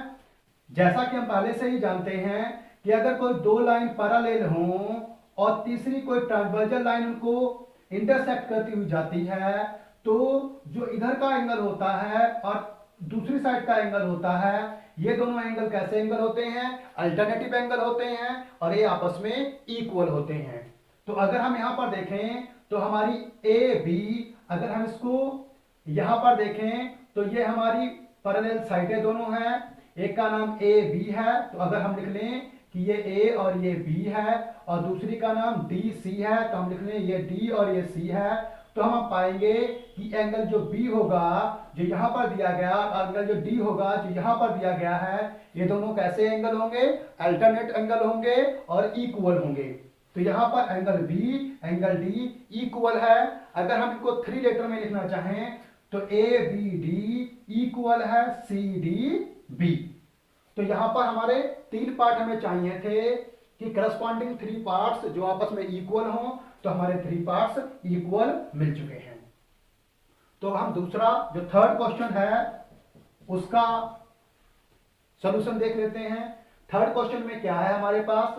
जैसा कि हम पहले से ही जानते हैं कि अगर कोई दो लाइन पैरेलल हो और तीसरी कोई ट्रांसवर्जल लाइन उनको इंटरसेक्ट करती हुई जाती है, तो जो इधर का एंगल होता है और दूसरी साइड का एंगल होता है, ये दोनों एंगल कैसे एंगल होते हैं, अल्टरनेटिव एंगल होते हैं और ये आपस में इक्वल होते हैं। तो अगर हम यहां पर देखें तो हमारी ए बी, अगर हम इसको यहां पर देखें तो ये हमारी पैरेलल साइडें दोनों हैं। एक का नाम ए बी है, तो अगर हम लिख लें कि ये ए और ये बी है, और दूसरी का नाम डी सी है, तो हम लिख लें ये डी और ये सी है। तो हम पाएंगे कि एंगल जो बी होगा जो यहां पर दिया गया, एंगल जो डी होगा जो यहां पर दिया गया है, ये दोनों कैसे एंगल होंगे, अल्टरनेट एंगल होंगे और इक्वल होंगे। तो यहां पर angle B angle D equal है। अगर हम इनको 3 लेटर में लिखना चाहें तो ए बी डी इक्वल है सी डी बी। तो यहां पर हमारे 3 पार्ट हमें चाहिए थे कि करस्पॉन्डिंग 3 पार्ट्स जो आपस में इक्वल हों। तो हमारे 3 पार्ट्स इक्वल मिल चुके हैं। तो हम दूसरा जो थर्ड क्वेश्चन है उसका सॉल्यूशन देख लेते हैं। थर्ड क्वेश्चन में क्या है हमारे पास,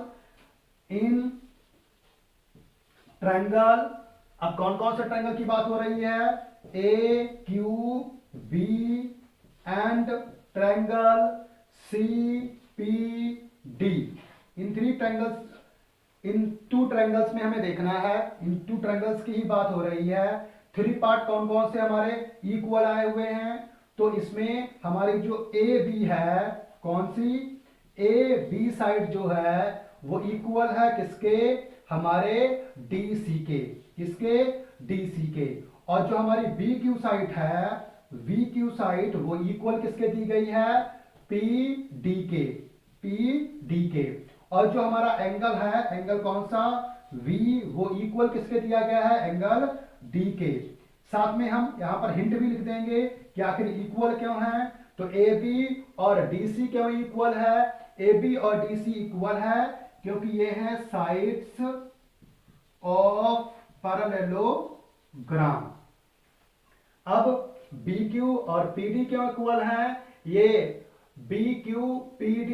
इन ट्रायंगल, अब कौन कौन से ट्रायंगल की बात हो रही है, A Q B and triangle C P D. इन 3 ट्रायंगल्स, इन 2 ट्रायंगल्स में हमें देखना है, इन 2 ट्रायंगल्स की ही बात हो रही है। 3 पार्ट कौन कौन से हमारे इक्वल आए हुए हैं। तो इसमें हमारी जो ए बी है, कौन सी, ए बी साइड जो है वो इक्वल है किसके, हमारे डी सी के, किसके, डी सी के। और जो हमारी बी क्यू साइड है, वी क्यू साइड वो इक्वल किसके दी गई है, पी डी के, पी डी के। और जो हमारा एंगल है, एंगल कौन सा, V, वो इक्वल किसके दिया गया है, एंगल D के। साथ में हम यहां पर हिंट भी लिख देंगे कि आखिर इक्वल क्यों है। तो AB और DC क्यों इक्वल है, AB और DC इक्वल है क्योंकि ये हैं साइड्स ऑफ पैरेललोग्राम। अब BQ और PD क्यों इक्वल है, ये BQ PD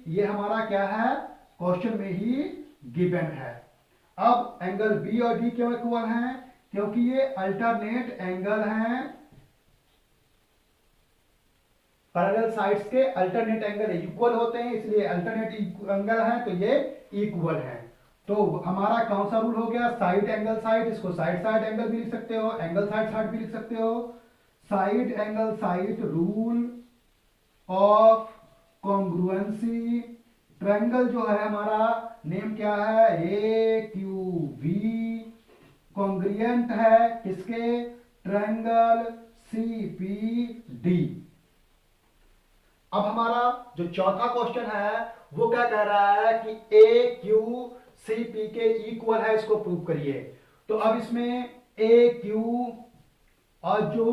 ये हमारा क्या है, क्वेश्चन में ही गिवन है। अब एंगल बी और डी क्यों इक्वल हैं, क्योंकि ये अल्टरनेट एंगल हैं, पैरेलल साइड्स के अल्टरनेट एंगल इक्वल होते हैं, इसलिए अल्टरनेट एंगल है तो ये इक्वल है। तो हमारा कौन सा रूल हो गया, साइड एंगल साइड, इसको साइड साइड एंगल भी लिख सकते हो, एंगल साइड साइड भी लिख सकते हो। Side angle side rule of congruency. Triangle जो है हमारा नेम क्या है, ए क्यू वी, कॉन्ग्रुएंट है किसके, ट्रायंगल सी पी डी। अब हमारा जो चौथा क्वेश्चन है वो क्या कह रहा है कि ए क्यू सी पी के इक्वल है, इसको प्रूव करिए। तो अब इसमें ए क्यू और जो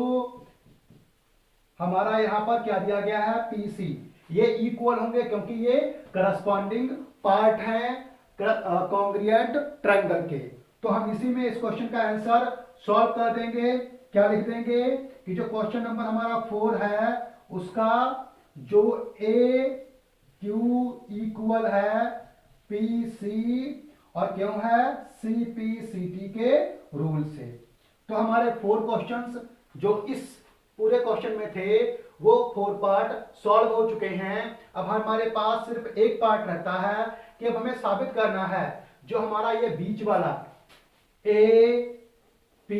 हमारा यहां पर क्या दिया गया है, पी सी, ये इक्वल होंगे क्योंकि ये करस्पॉन्डिंग पार्ट हैं कॉन्ग्रुएंट ट्रायंगल के। तो हम इसी में इस क्वेश्चन का आंसर सॉल्व कर देंगे। क्या लिख देंगे कि जो क्वेश्चन नंबर हमारा 4 है उसका जो ए क्यू इक्वल है पी सी और क्यों है सी पी सी टी के रूल से। तो हमारे 4 क्वेश्चंस जो इस पूरे क्वेश्चन में थे वो 4 पार्ट सॉल्व हो चुके हैं। अब हमारे पास सिर्फ एक पार्ट रहता है कि अब हमें साबित करना है जो हमारा ये बीच वाला ए पी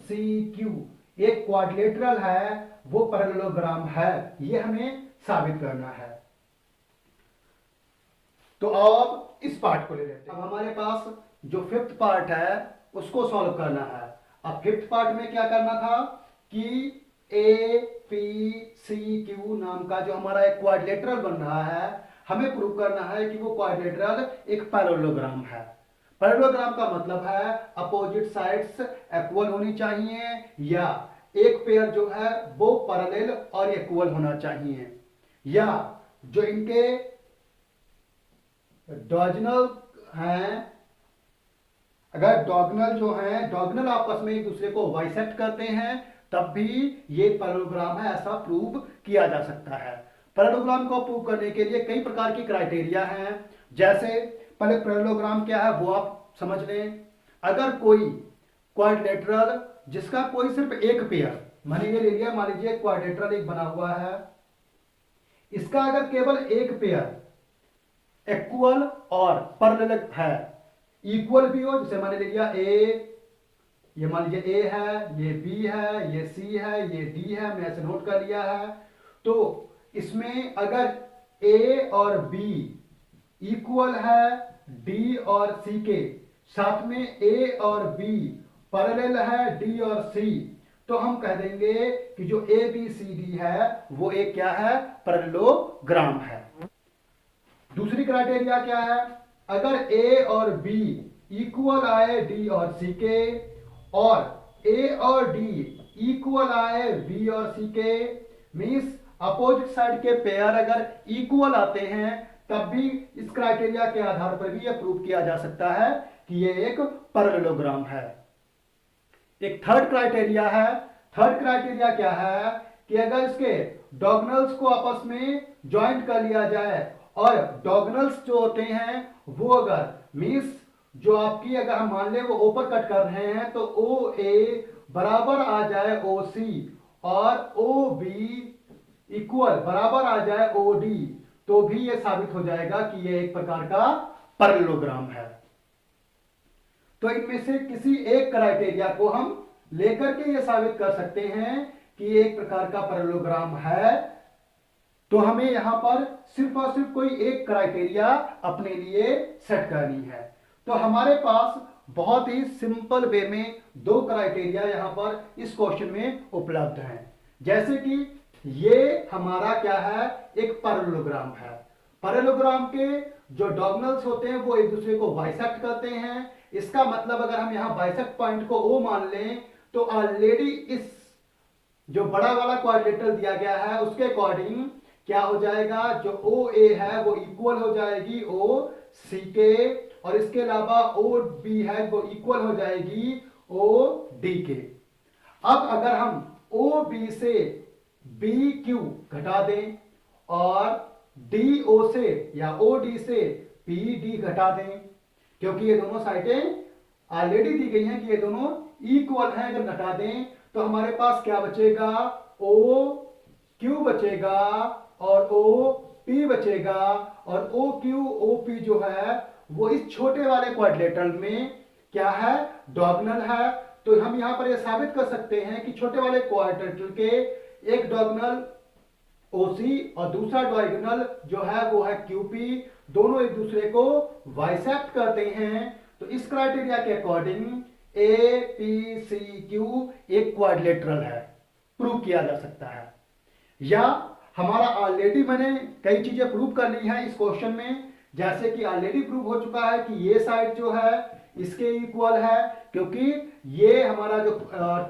सी क्यू एक क्वाड्रिलेटरल है वो पैरेललोग्राम है, ये हमें साबित करना है। तो अब इस पार्ट को ले लेते हैं। अब हमारे पास जो 5th पार्ट है उसको सॉल्व करना है। अब 5th पार्ट में क्या करना था कि ए पी सी क्यू नाम का जो हमारा एक क्वाड्रिलेटरल बन रहा है हमें प्रूव करना है कि वो क्वाड्रिलेटरल एक पैरेललोग्राम है। पैरेललोग्राम का मतलब है अपोजिट साइड्स इक्वल होनी चाहिए या एक पेयर जो है वो पैरेलल और इक्वल होना चाहिए, या जो इनके डायगोनल हैं, अगर डायगोनल जो हैं डायगोनल आपस में एक दूसरे को बाइसेक्ट करते हैं तब भी ये पैरेललोग्राम है, ऐसा प्रूव किया जा सकता है। पैरेललोग्राम को प्रूव करने के लिए कई प्रकार की क्राइटेरिया हैं। जैसे पहले पैरेललोग्राम क्या है वो आप समझ लें। अगर कोई क्वाड्रिलेटरल जिसका कोई सिर्फ एक पेयर, मान लीजिए क्वाड्रिलेटरल एक बना हुआ है, इसका अगर केवल एक पेयर इक्वल और पैरेलल है, इक्वल भी हो, जैसे मान लीजिए ये मान लीजिए ए है, ये बी है, ये सी है, ये डी है, मैं ऐसे नोट कर लिया है। तो इसमें अगर ए और बी इक्वल है डी और सी के, साथ में ए और बी पैरेलल है डी और सी, तो हम कह देंगे कि जो ए बी सी डी है वो एक क्या है पैरेललोग्राम है। दूसरी क्राइटेरिया क्या है, अगर ए और बी इक्वल आए डी और सी के और ए और डी इक्वल आए बी और सी के, मींस अपोजिट साइड के पेयर अगर इक्वल आते हैं तब भी इस क्राइटेरिया के आधार पर भी यह प्रूव किया जा सकता है कि यह एक पैरेललोग्राम है। एक थर्ड क्राइटेरिया है। थर्ड क्राइटेरिया क्या है कि अगर इसके डायगोनल्स को आपस में ज्वाइंट कर लिया जाए और डायगोनल्स जो होते हैं वो अगर मींस जो आपकी अगर हम मान ले वो ओपर कट कर रहे हैं तो ओ ए बराबर आ जाए ओ सी और ओ बी इक्वल बराबर आ जाए ओ डी, तो भी यह साबित हो जाएगा कि यह एक प्रकार का पैरेललोग्राम है। तो इनमें से किसी एक क्राइटेरिया को हम लेकर के यह साबित कर सकते हैं कि एक प्रकार का पैरेललोग्राम है। तो हमें यहां पर सिर्फ और सिर्फ कोई एक क्राइटेरिया अपने लिए सेट करनी है। तो हमारे पास बहुत ही सिंपल वे में 2 क्राइटेरिया यहां पर इस क्वेश्चन में उपलब्ध हैं। जैसे कि ये हमारा क्या है एक पैरेललोग्राम है। पैरेललोग्राम के जो डायगोनल्स होते हैं वो एक दूसरे को बाइसेक्ट करते हैं। इसका मतलब अगर हम यहां बाइसेक्ट पॉइंट को O मान लें तो ऑलरेडी इस जो बड़ा वाला क्वाड्रिलेटरल दिया गया है उसके अकॉर्डिंग क्या हो जाएगा, जो ओ ए है वो इक्वल हो जाएगी ओ सी के, और इसके अलावा ओ बी है वो इक्वल हो जाएगी ओ डी के। अब अगर हम ओ बी से बी क्यू घटा दें और डी ओ से या ओ डी से पी डी घटा दें, क्योंकि ये दोनों साइडें ऑलरेडी दी गई हैं कि ये दोनों इक्वल हैं, अगर घटा दें तो हमारे पास क्या बचेगा, ओ क्यू बचेगा और ओ पी बचेगा, और ओ क्यू ओ पी जो है वो इस छोटे वाले क्वाड्रिलेटरल में क्या है डायगोनल है। तो हम यहां पर यह साबित कर सकते हैं कि छोटे वाले क्वाड्रिलेटरल के एक डायगोनल ओसी और दूसरा डायगोनल जो है वो है क्यूपी, दोनों एक दूसरे को बाइसेक्ट करते हैं। तो इस क्राइटेरिया के according A P C Q एक क्वाड्रिलेटरल है, प्रूव किया जा सकता है। या हमारा ऑलरेडी मैंने कई चीजें प्रूव कर ली हैं इस क्वेश्चन में, जैसे कि ऑलरेडी प्रूव हो चुका है कि ये साइड जो है इसके इक्वल है, क्योंकि ये हमारा जो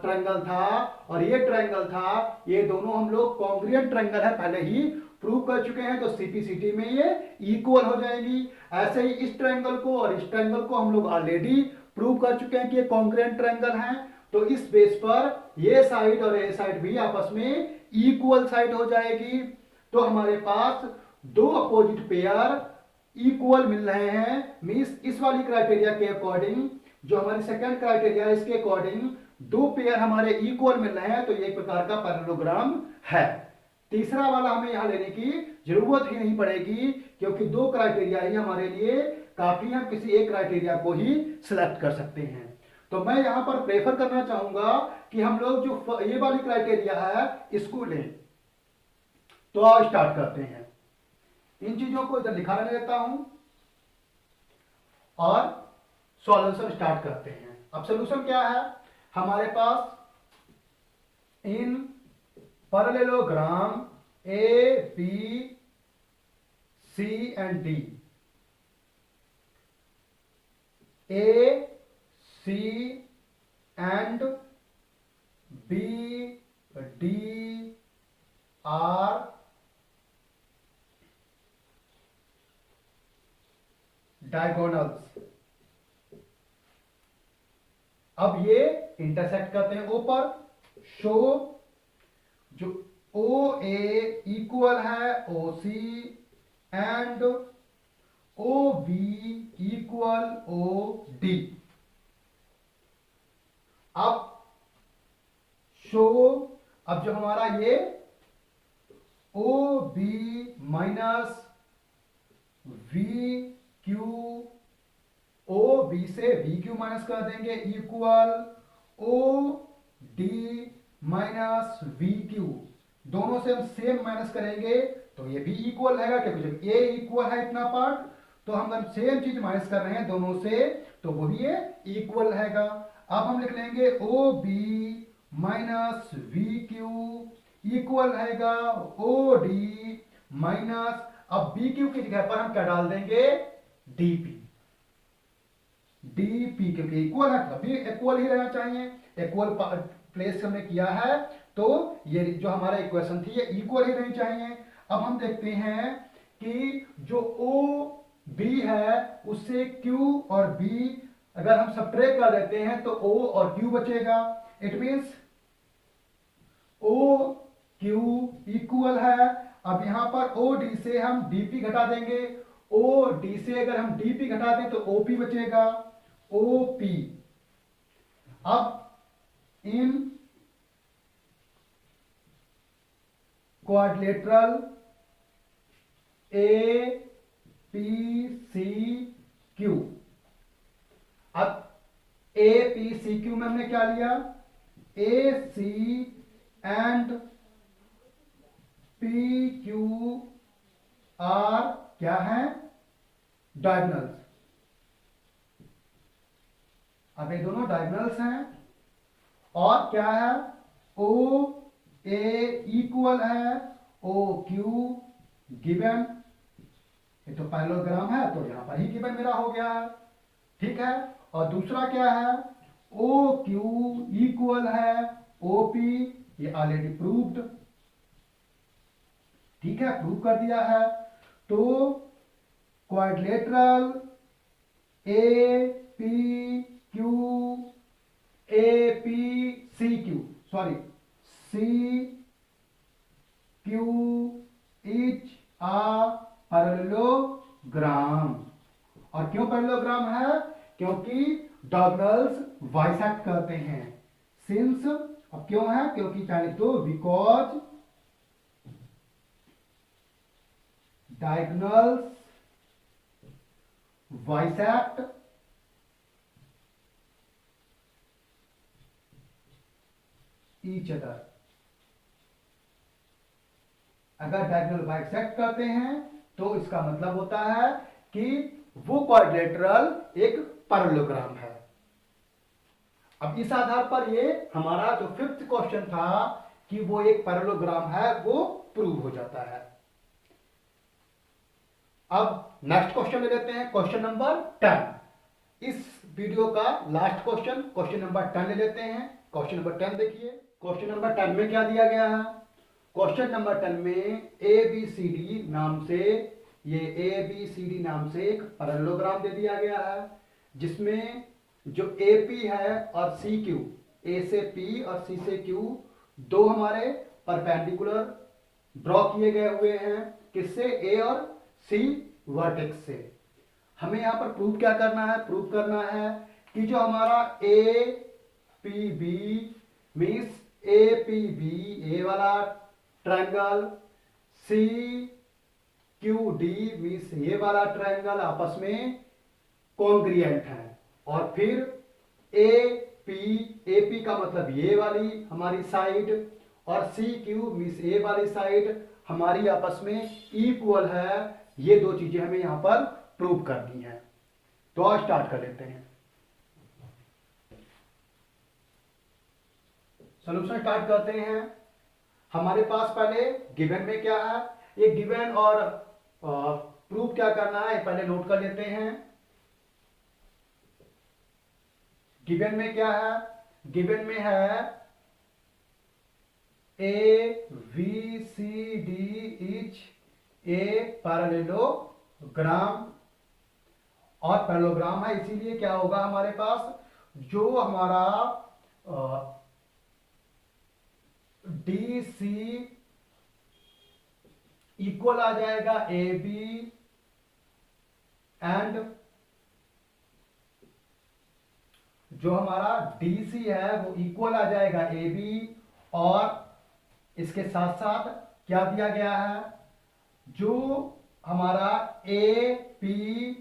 ट्रायंगल था और ये ट्रायंगल था, ये दोनों हम लोग कॉन्ग्रुएंट ट्रायंगल है पहले ही प्रूव कर चुके हैं, तो सीपीसीटी में ये इक्वल हो जाएगी। ऐसे ही इस ट्रायंगल को और इस ट्रायंगल को हम लोग ऑलरेडी प्रूव कर चुके हैं कि ये कॉन्ग्रुएंट ट्रायंगल है। तो इस बेस पर ये साइड और ये साइड भी आपस में इक्वल साइड हो जाएगी। तो हमारे पास दो अपोजिट पेयर इक्वल मिल रहे हैं। मींस इस वाली क्राइटेरिया के अकॉर्डिंग, जो हमारी सेकंड क्राइटेरिया है, इसके अकॉर्डिंग दो पेयर हमारे इक्वल मिल रहे हैं, तो ये एक प्रकार का पैरेललोग्राम है। तीसरा वाला हमें यहां लेने की जरूरत ही नहीं पड़ेगी, क्योंकि दो क्राइटेरिया ही हमारे लिए काफी, हम किसी एक क्राइटेरिया को ही सिलेक्ट कर सकते हैं। तो मैं यहां पर प्रेफर करना चाहूंगा कि हम लोग जो ये वाली क्राइटेरिया है इसको लें। तो आओ स्टार्ट करते हैं। इन चीजों को इधर लिखा रहने देता हूं और सॉल्यूशन स्टार्ट करते हैं। अब सॉल्यूशन क्या है हमारे पास, in parallelogram A B C and D, A C and B D are diagonals. अब ये इंटरसेक्ट करते हैं ओ पर। शो जो ओ ए इक्वल है O C and O B equal O D. अब शो, अब जो हमारा ये O B minus B Q, O B से वी क्यू माइनस कर देंगे equal O D minus B Q. दोनों से हम सेम माइनस करेंगे तो ये भी इक्वल रहेगा, क्योंकि जब ए इक्वल है इतना पार्ट, तो हम सेम चीज माइनस कर रहे हैं दोनों से, तो वो भी ये इक्वल रहेगा। अब हम लिख लेंगे O B minus B Q equal रहेगा ओ डी माइनस, अब बी क्यू की जगह पर हम क्या डाल देंगे, डीपी। डीपी क्योंकि इक्वल है, कभी इक्वल ही रहना चाहिए, इक्वल प्लेस हमने किया है, तो ये जो हमारा इक्वेशन थी ये इक्वल ही रहनी चाहिए। अब हम देखते हैं कि जो ओ बी है उससे क्यू और बी अगर हम सब्ट्रैक्ट कर देते हैं तो ओ और क्यू बचेगा। It means O Q equal है। अब यहां पर ओ डी से हम डीपी घटा देंगे, ओ डी से अगर हम डीपी घटा दें तो ओपी बचेगा, ओपी। अब in quadrilateral A P C Q, अब ए पी सी क्यू में हमने क्या लिया, A C and P Q are क्या है, डायगोनल्स। अब ये दोनों डायगोनल्स हैं, और क्या है, ओ ए इक्वल है ओ क्यू गिवन, ये तो पैरेललोग्राम है तो यहां पर ही गिवन मेरा हो गया है, ठीक है। और दूसरा क्या है, ओ क्यू इक्वल है ओ पी, ये ऑलरेडी प्रूव्ड, ठीक है, प्रूव कर दिया है। तो quadrilateral A P Q, A P C Q, sorry C Q is a parallelogram. और क्यों पैरेललोग्राम है, क्योंकि डायगोनल्स बाइसेक्ट करते हैं। सिंस, अब क्यों है, क्योंकि क्या लिख दो, because diagonals bisect each other. अगर डायगोनल बाइसेक्ट करते हैं तो इसका मतलब होता है कि वो क्वाड्रिलेटरल एक पैरेललोग्राम है। अब इस आधार पर ये हमारा जो फिफ्थ क्वेश्चन था कि वो एक पैरेललोग्राम है वो प्रूव हो जाता है। अब नेक्स्ट क्वेश्चन ले लेते हैं, क्वेश्चन नंबर 10। इस वीडियो का लास्ट क्वेश्चन, क्वेश्चन नंबर 10 ले लेते हैं। क्वेश्चन नंबर 10 देखिए, क्वेश्चन नंबर 10 में क्या दिया गया है। क्वेश्चन नंबर 10 में ए बी सी डी नाम से, ये ए बी सी डी नाम से एक पैरेललोग्राम दे दिया गया है, जिसमें जो ए पी है और सी क्यू ए से पी और सी से क्यू दो हमारे परपेंडिकुलर ड्रॉ किए गए हुए हैं। किससे? ए और सी वर्टेक्स से। हमें यहाँ पर प्रूव क्या करना है? प्रूव करना है कि जो हमारा A P B means A P B A वाला ट्रायंगल, सी क्यू डी मीन्स ये वाला ट्रायंगल आपस में कॉन्ग्रिएंट है। और फिर ए पी का मतलब ये वाली हमारी साइड और सी क्यू मीन्स ए वाली साइड हमारी आपस में इक्वल है। ये दो चीजें हमें यहां पर प्रूव करनी है। तो आज स्टार्ट कर लेते हैं। सॉल्यूशन स्टार्ट करते हैं। हमारे पास पहले गिवन में क्या है, ये गिवन और प्रूफ क्या करना है पहले नोट कर लेते हैं। गिवन में क्या है? गिवन में है A B C D is a parallelogram, और पैरेललोग्राम है इसीलिए क्या होगा हमारे पास, जो हमारा डी सी इक्वल आ जाएगा ए बी एंड जो हमारा DC है वो इक्वल आ जाएगा ए बी, और इसके साथ साथ क्या दिया गया है, जो हमारा A P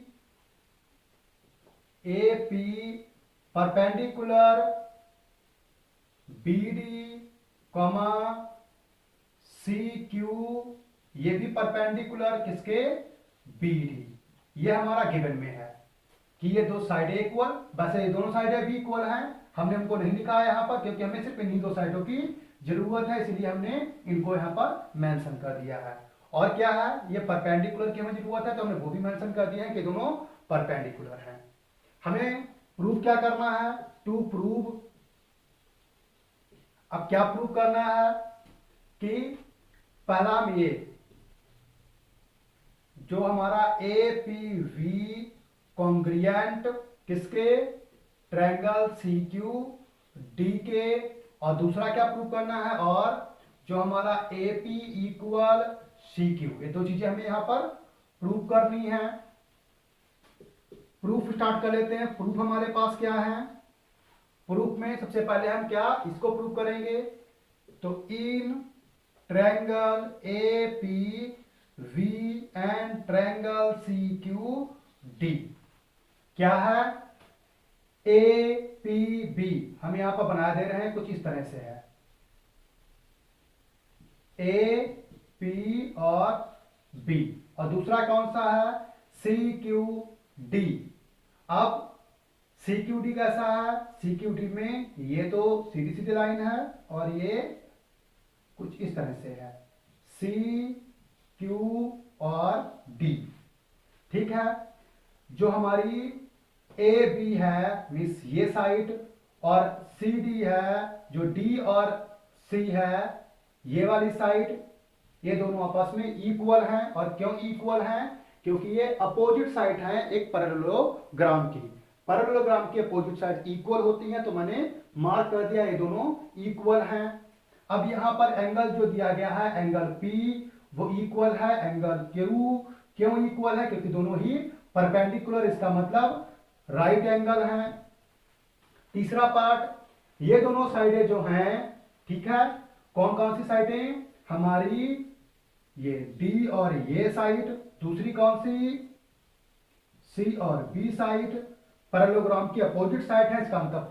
perpendicular B D comma C Q, ये भी परपेंडिकुलर किसके? B D. ये हमारा गिवन में है कि ये दो साइडें इक्वल, वैसे ये दोनों साइडें भी इक्वल हैं। हमने उनको नहीं लिखा है यहाँ पर क्योंकि हमें सिर्फ इन्हीं दो साइडों की जरूरत है, इसलिए हमने इनको यहाँ पर मेंशन कर दिया है। और क्या है, ये परपेंडिकुलर की हमें जरूरत है तो हमने वो भी मेंशन कर दिया है कि दोनों परपेंडिकुलर हैं। हमें प्रूव क्या करना है? टू प्रूव, अब क्या प्रूव करना है कि पहला में ये जो हमारा ए पी वी कॉन्ग्रिएंट किसके? ट्रायंगल सी क्यू डी के, और दूसरा क्या प्रूव करना है, और जो हमारा A P equal C Q, ये दो चीजें हमें यहां पर प्रूव करनी है। प्रूफ स्टार्ट कर लेते हैं। प्रूफ हमारे पास क्या है? प्रूफ में सबसे पहले हम क्या इसको प्रूव करेंगे, तो in triangle A P B and triangle C Q D क्या है? ए पी बी हम यहां पर बना दे रहे हैं, कुछ इस तरह से है ए पी और बी, और दूसरा कौन सा है? C Q D. अब सी क्यू डी कैसा है? सी क्यू डी में ये तो सीधी सीधी लाइन है और ये कुछ इस तरह से है, सी क्यू और डी। ठीक है, जो हमारी ए बी है मीन्स ये साइड, और सी डी है जो डी और सी है ये वाली साइड, ये दोनों आपस में इक्वल हैं। और क्यों इक्वल हैं? क्योंकि ये अपोजिट साइड है एक पैरेललोग्राम की। पैरेललोग्राम की अपोजिट साइड इक्वल होती हैं, तो मैंने मार्क कर दिया ये दोनों इक्वल हैं। अब यहां पर एंगल जो दिया गया है एंगल P वो इक्वल है एंगल Q। क्यों इक्वल है? क्योंकि दोनों ही परपेंडिकुलर, इसका मतलब राइट एंगल है। तीसरा पार्ट, ये दोनों साइडें जो हैं, ठीक है, कौन कौन सी साइडें? हमारी ये D और ये साइड, दूसरी कौन सी? C और B साइड पैरेललोग्राम की अपोजिट साइड है, इसका मतलब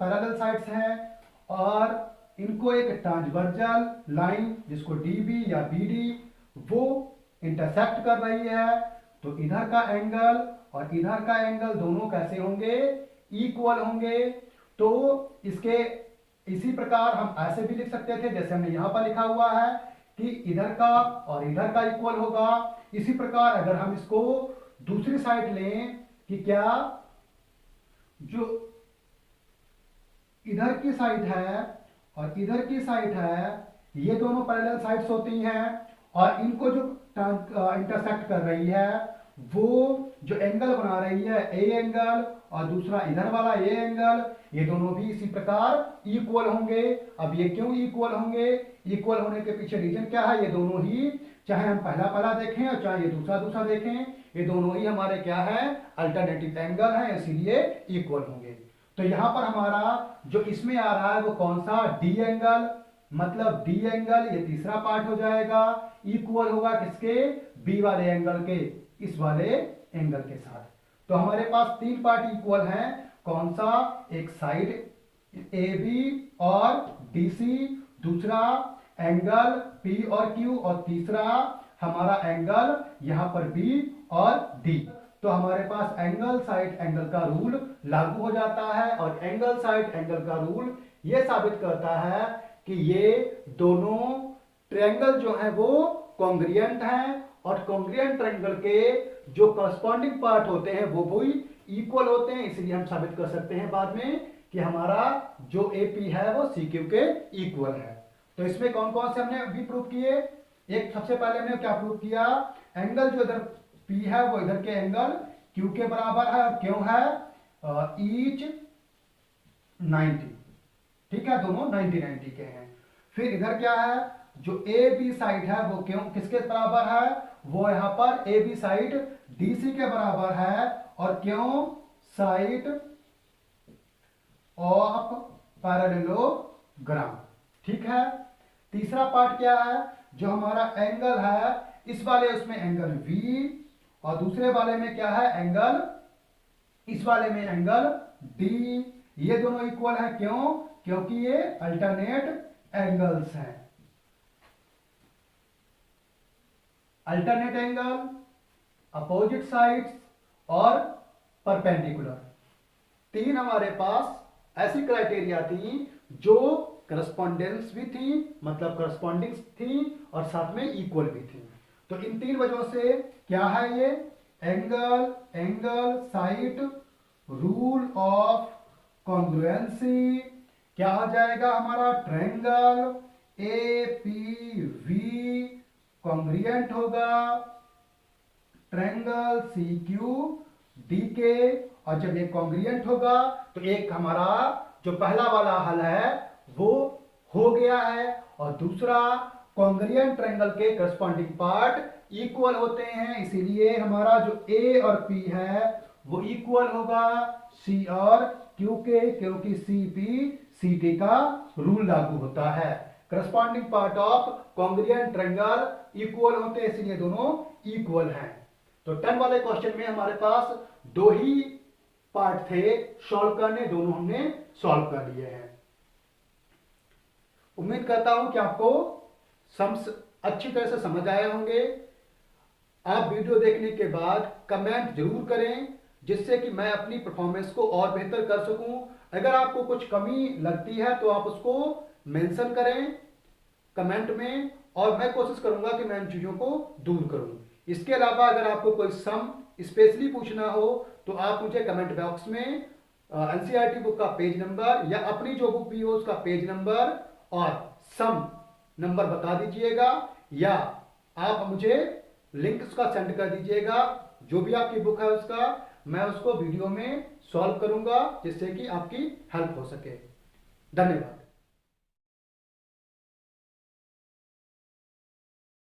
पैरेलल साइड्स हैं, और इनको एक ट्रांसवर्जल लाइन जिसको DB या BD वो इंटरसेक्ट कर रही है। तो इधर का एंगल और इधर का एंगल दोनों कैसे होंगे? इक्वल होंगे। तो इसके इसी प्रकार हम ऐसे भी लिख सकते थे जैसे हमने यहां पर लिखा हुआ है कि इधर का और इधर का इक्वल होगा। इसी प्रकार अगर हम इसको दूसरी साइड लें कि क्या जो इधर की साइड है और इधर की साइड है, ये दोनों पैरेलल साइड्स होती हैं, और इनको जो इंटरसेक्ट कर रही है वो जो एंगल बना रही है ए एंगल और दूसरा इधर वाला ए एंगल, ये दोनों भी इसी प्रकार इक्वल होंगे। अब ये क्यों इक्वल होंगे? इक्वल होने के पीछे रीजन क्या है? ये दोनों ही, चाहे हम पहला पहला देखें और चाहे ये दूसरा दूसरा देखें, ये दोनों ही हमारे क्या है? अल्टरनेटिव एंगल है, इसीलिए इक्वल होंगे। तो यहां पर हमारा जो इसमें आ रहा है वो कौन सा? डी एंगल, मतलब डी एंगल ये तीसरा पार्ट हो जाएगा, इक्वल होगा किसके? बी वाले एंगल के, इस वाले एंगल के साथ। तो हमारे पास तीन पार्ट इक्वल हैं। कौन सा? एक साइड ए बी और डी सी, दूसरा एंगल पी और क्यू, और तीसरा हमारा एंगल यहां पर बी और डी। तो हमारे पास एंगल साइड एंगल का रूल लागू हो जाता है, और एंगल साइड एंगल का रूल यह साबित करता है कि ये दोनों ट्रायंगल जो है वो कॉन्ग्रुएंट हैं, और कॉन्ग्रुएंट ट्रायंगल के जो करस्पॉन्डिंग पार्ट होते हैं वो भी इक्वल होते हैं। इसलिए हम साबित कर सकते हैं बाद में कि हमारा जो एपी है वो सीक्यू के इक्वल है। तो इसमें कौन कौन से हमने भी प्रूव किए? एक सबसे पहले हमने क्या प्रूव किया? एंगल जो इधर पी है वो इधर के एंगल क्यू के बराबर है, और क्यों है? ईच 90, ठीक है, दोनों 90 के हैं। फिर इधर क्या है? जो ए बी साइड है वो क्यों किसके बराबर है? वो यहां पर ए बी साइड डीसी के बराबर है, और क्यों? साइड ऑफ पैरेललोग्राम, ठीक है। तीसरा पार्ट क्या है? जो हमारा एंगल है, इस वाले उसमें एंगल V, और दूसरे वाले में क्या है? एंगल, इस वाले में एंगल D। ये दोनों इक्वल है, क्यों? क्योंकि ये अल्टरनेट एंगल्स हैं। अल्टरनेट एंगल, अपोजिट साइड्स और परपेंडिकुलर, तीन हमारे पास ऐसी क्राइटेरिया थी जो करस्पॉन्डेंस भी थी, मतलब करस्पॉन्डिंग थी, और साथ में इक्वल भी थी। तो इन तीन वजहों से क्या है ये? Angle, angle side rule of congruency क्या हो जाएगा हमारा? Triangle A P we congruent होगा ट्रायंगल सी क्यू डी के, और जब ये कॉन्ग्रुएंट होगा तो एक हमारा जो पहला वाला हल है वो हो गया है, और दूसरा कॉन्ग्रुएंट ट्रायंगल के करस्पॉन्डिंग पार्ट इक्वल होते हैं, इसीलिए हमारा जो ए और पी है वो इक्वल होगा सी और क्यू के, क्योंकि सी पी सी टी का रूल लागू होता है। Corresponding part of congruent triangle equal होते हैं, इसलिए दोनों इक्वल हैं। तो 10 वाले क्वेश्चन में हमारे पास दो ही पार्ट थे सॉल्व करने, दोनों हमने सॉल्व कर लिए हैं। उम्मीद करता हूं कि आपको अच्छी तरह से समझ आए होंगे। आप वीडियो देखने के बाद कमेंट जरूर करें, जिससे कि मैं अपनी परफॉर्मेंस को और बेहतर कर सकूं। अगर आपको कुछ कमी लगती है तो आप उसको मेंशन करें कमेंट में, और मैं कोशिश करूंगा कि मैं इन चीजों को दूर करूं। इसके अलावा अगर आपको कोई सम स्पेशली पूछना हो तो आप मुझे कमेंट बॉक्स में एनसीईआरटी बुक का पेज नंबर या अपनी जो बुक भी हो उसका पेज नंबर और सम नंबर बता दीजिएगा, या आप मुझे लिंक उसका सेंड कर दीजिएगा, जो भी आपकी बुक है उसका, मैं उसको वीडियो में सॉल्व करूंगा जिससे कि आपकी हेल्प हो सके। धन्यवाद।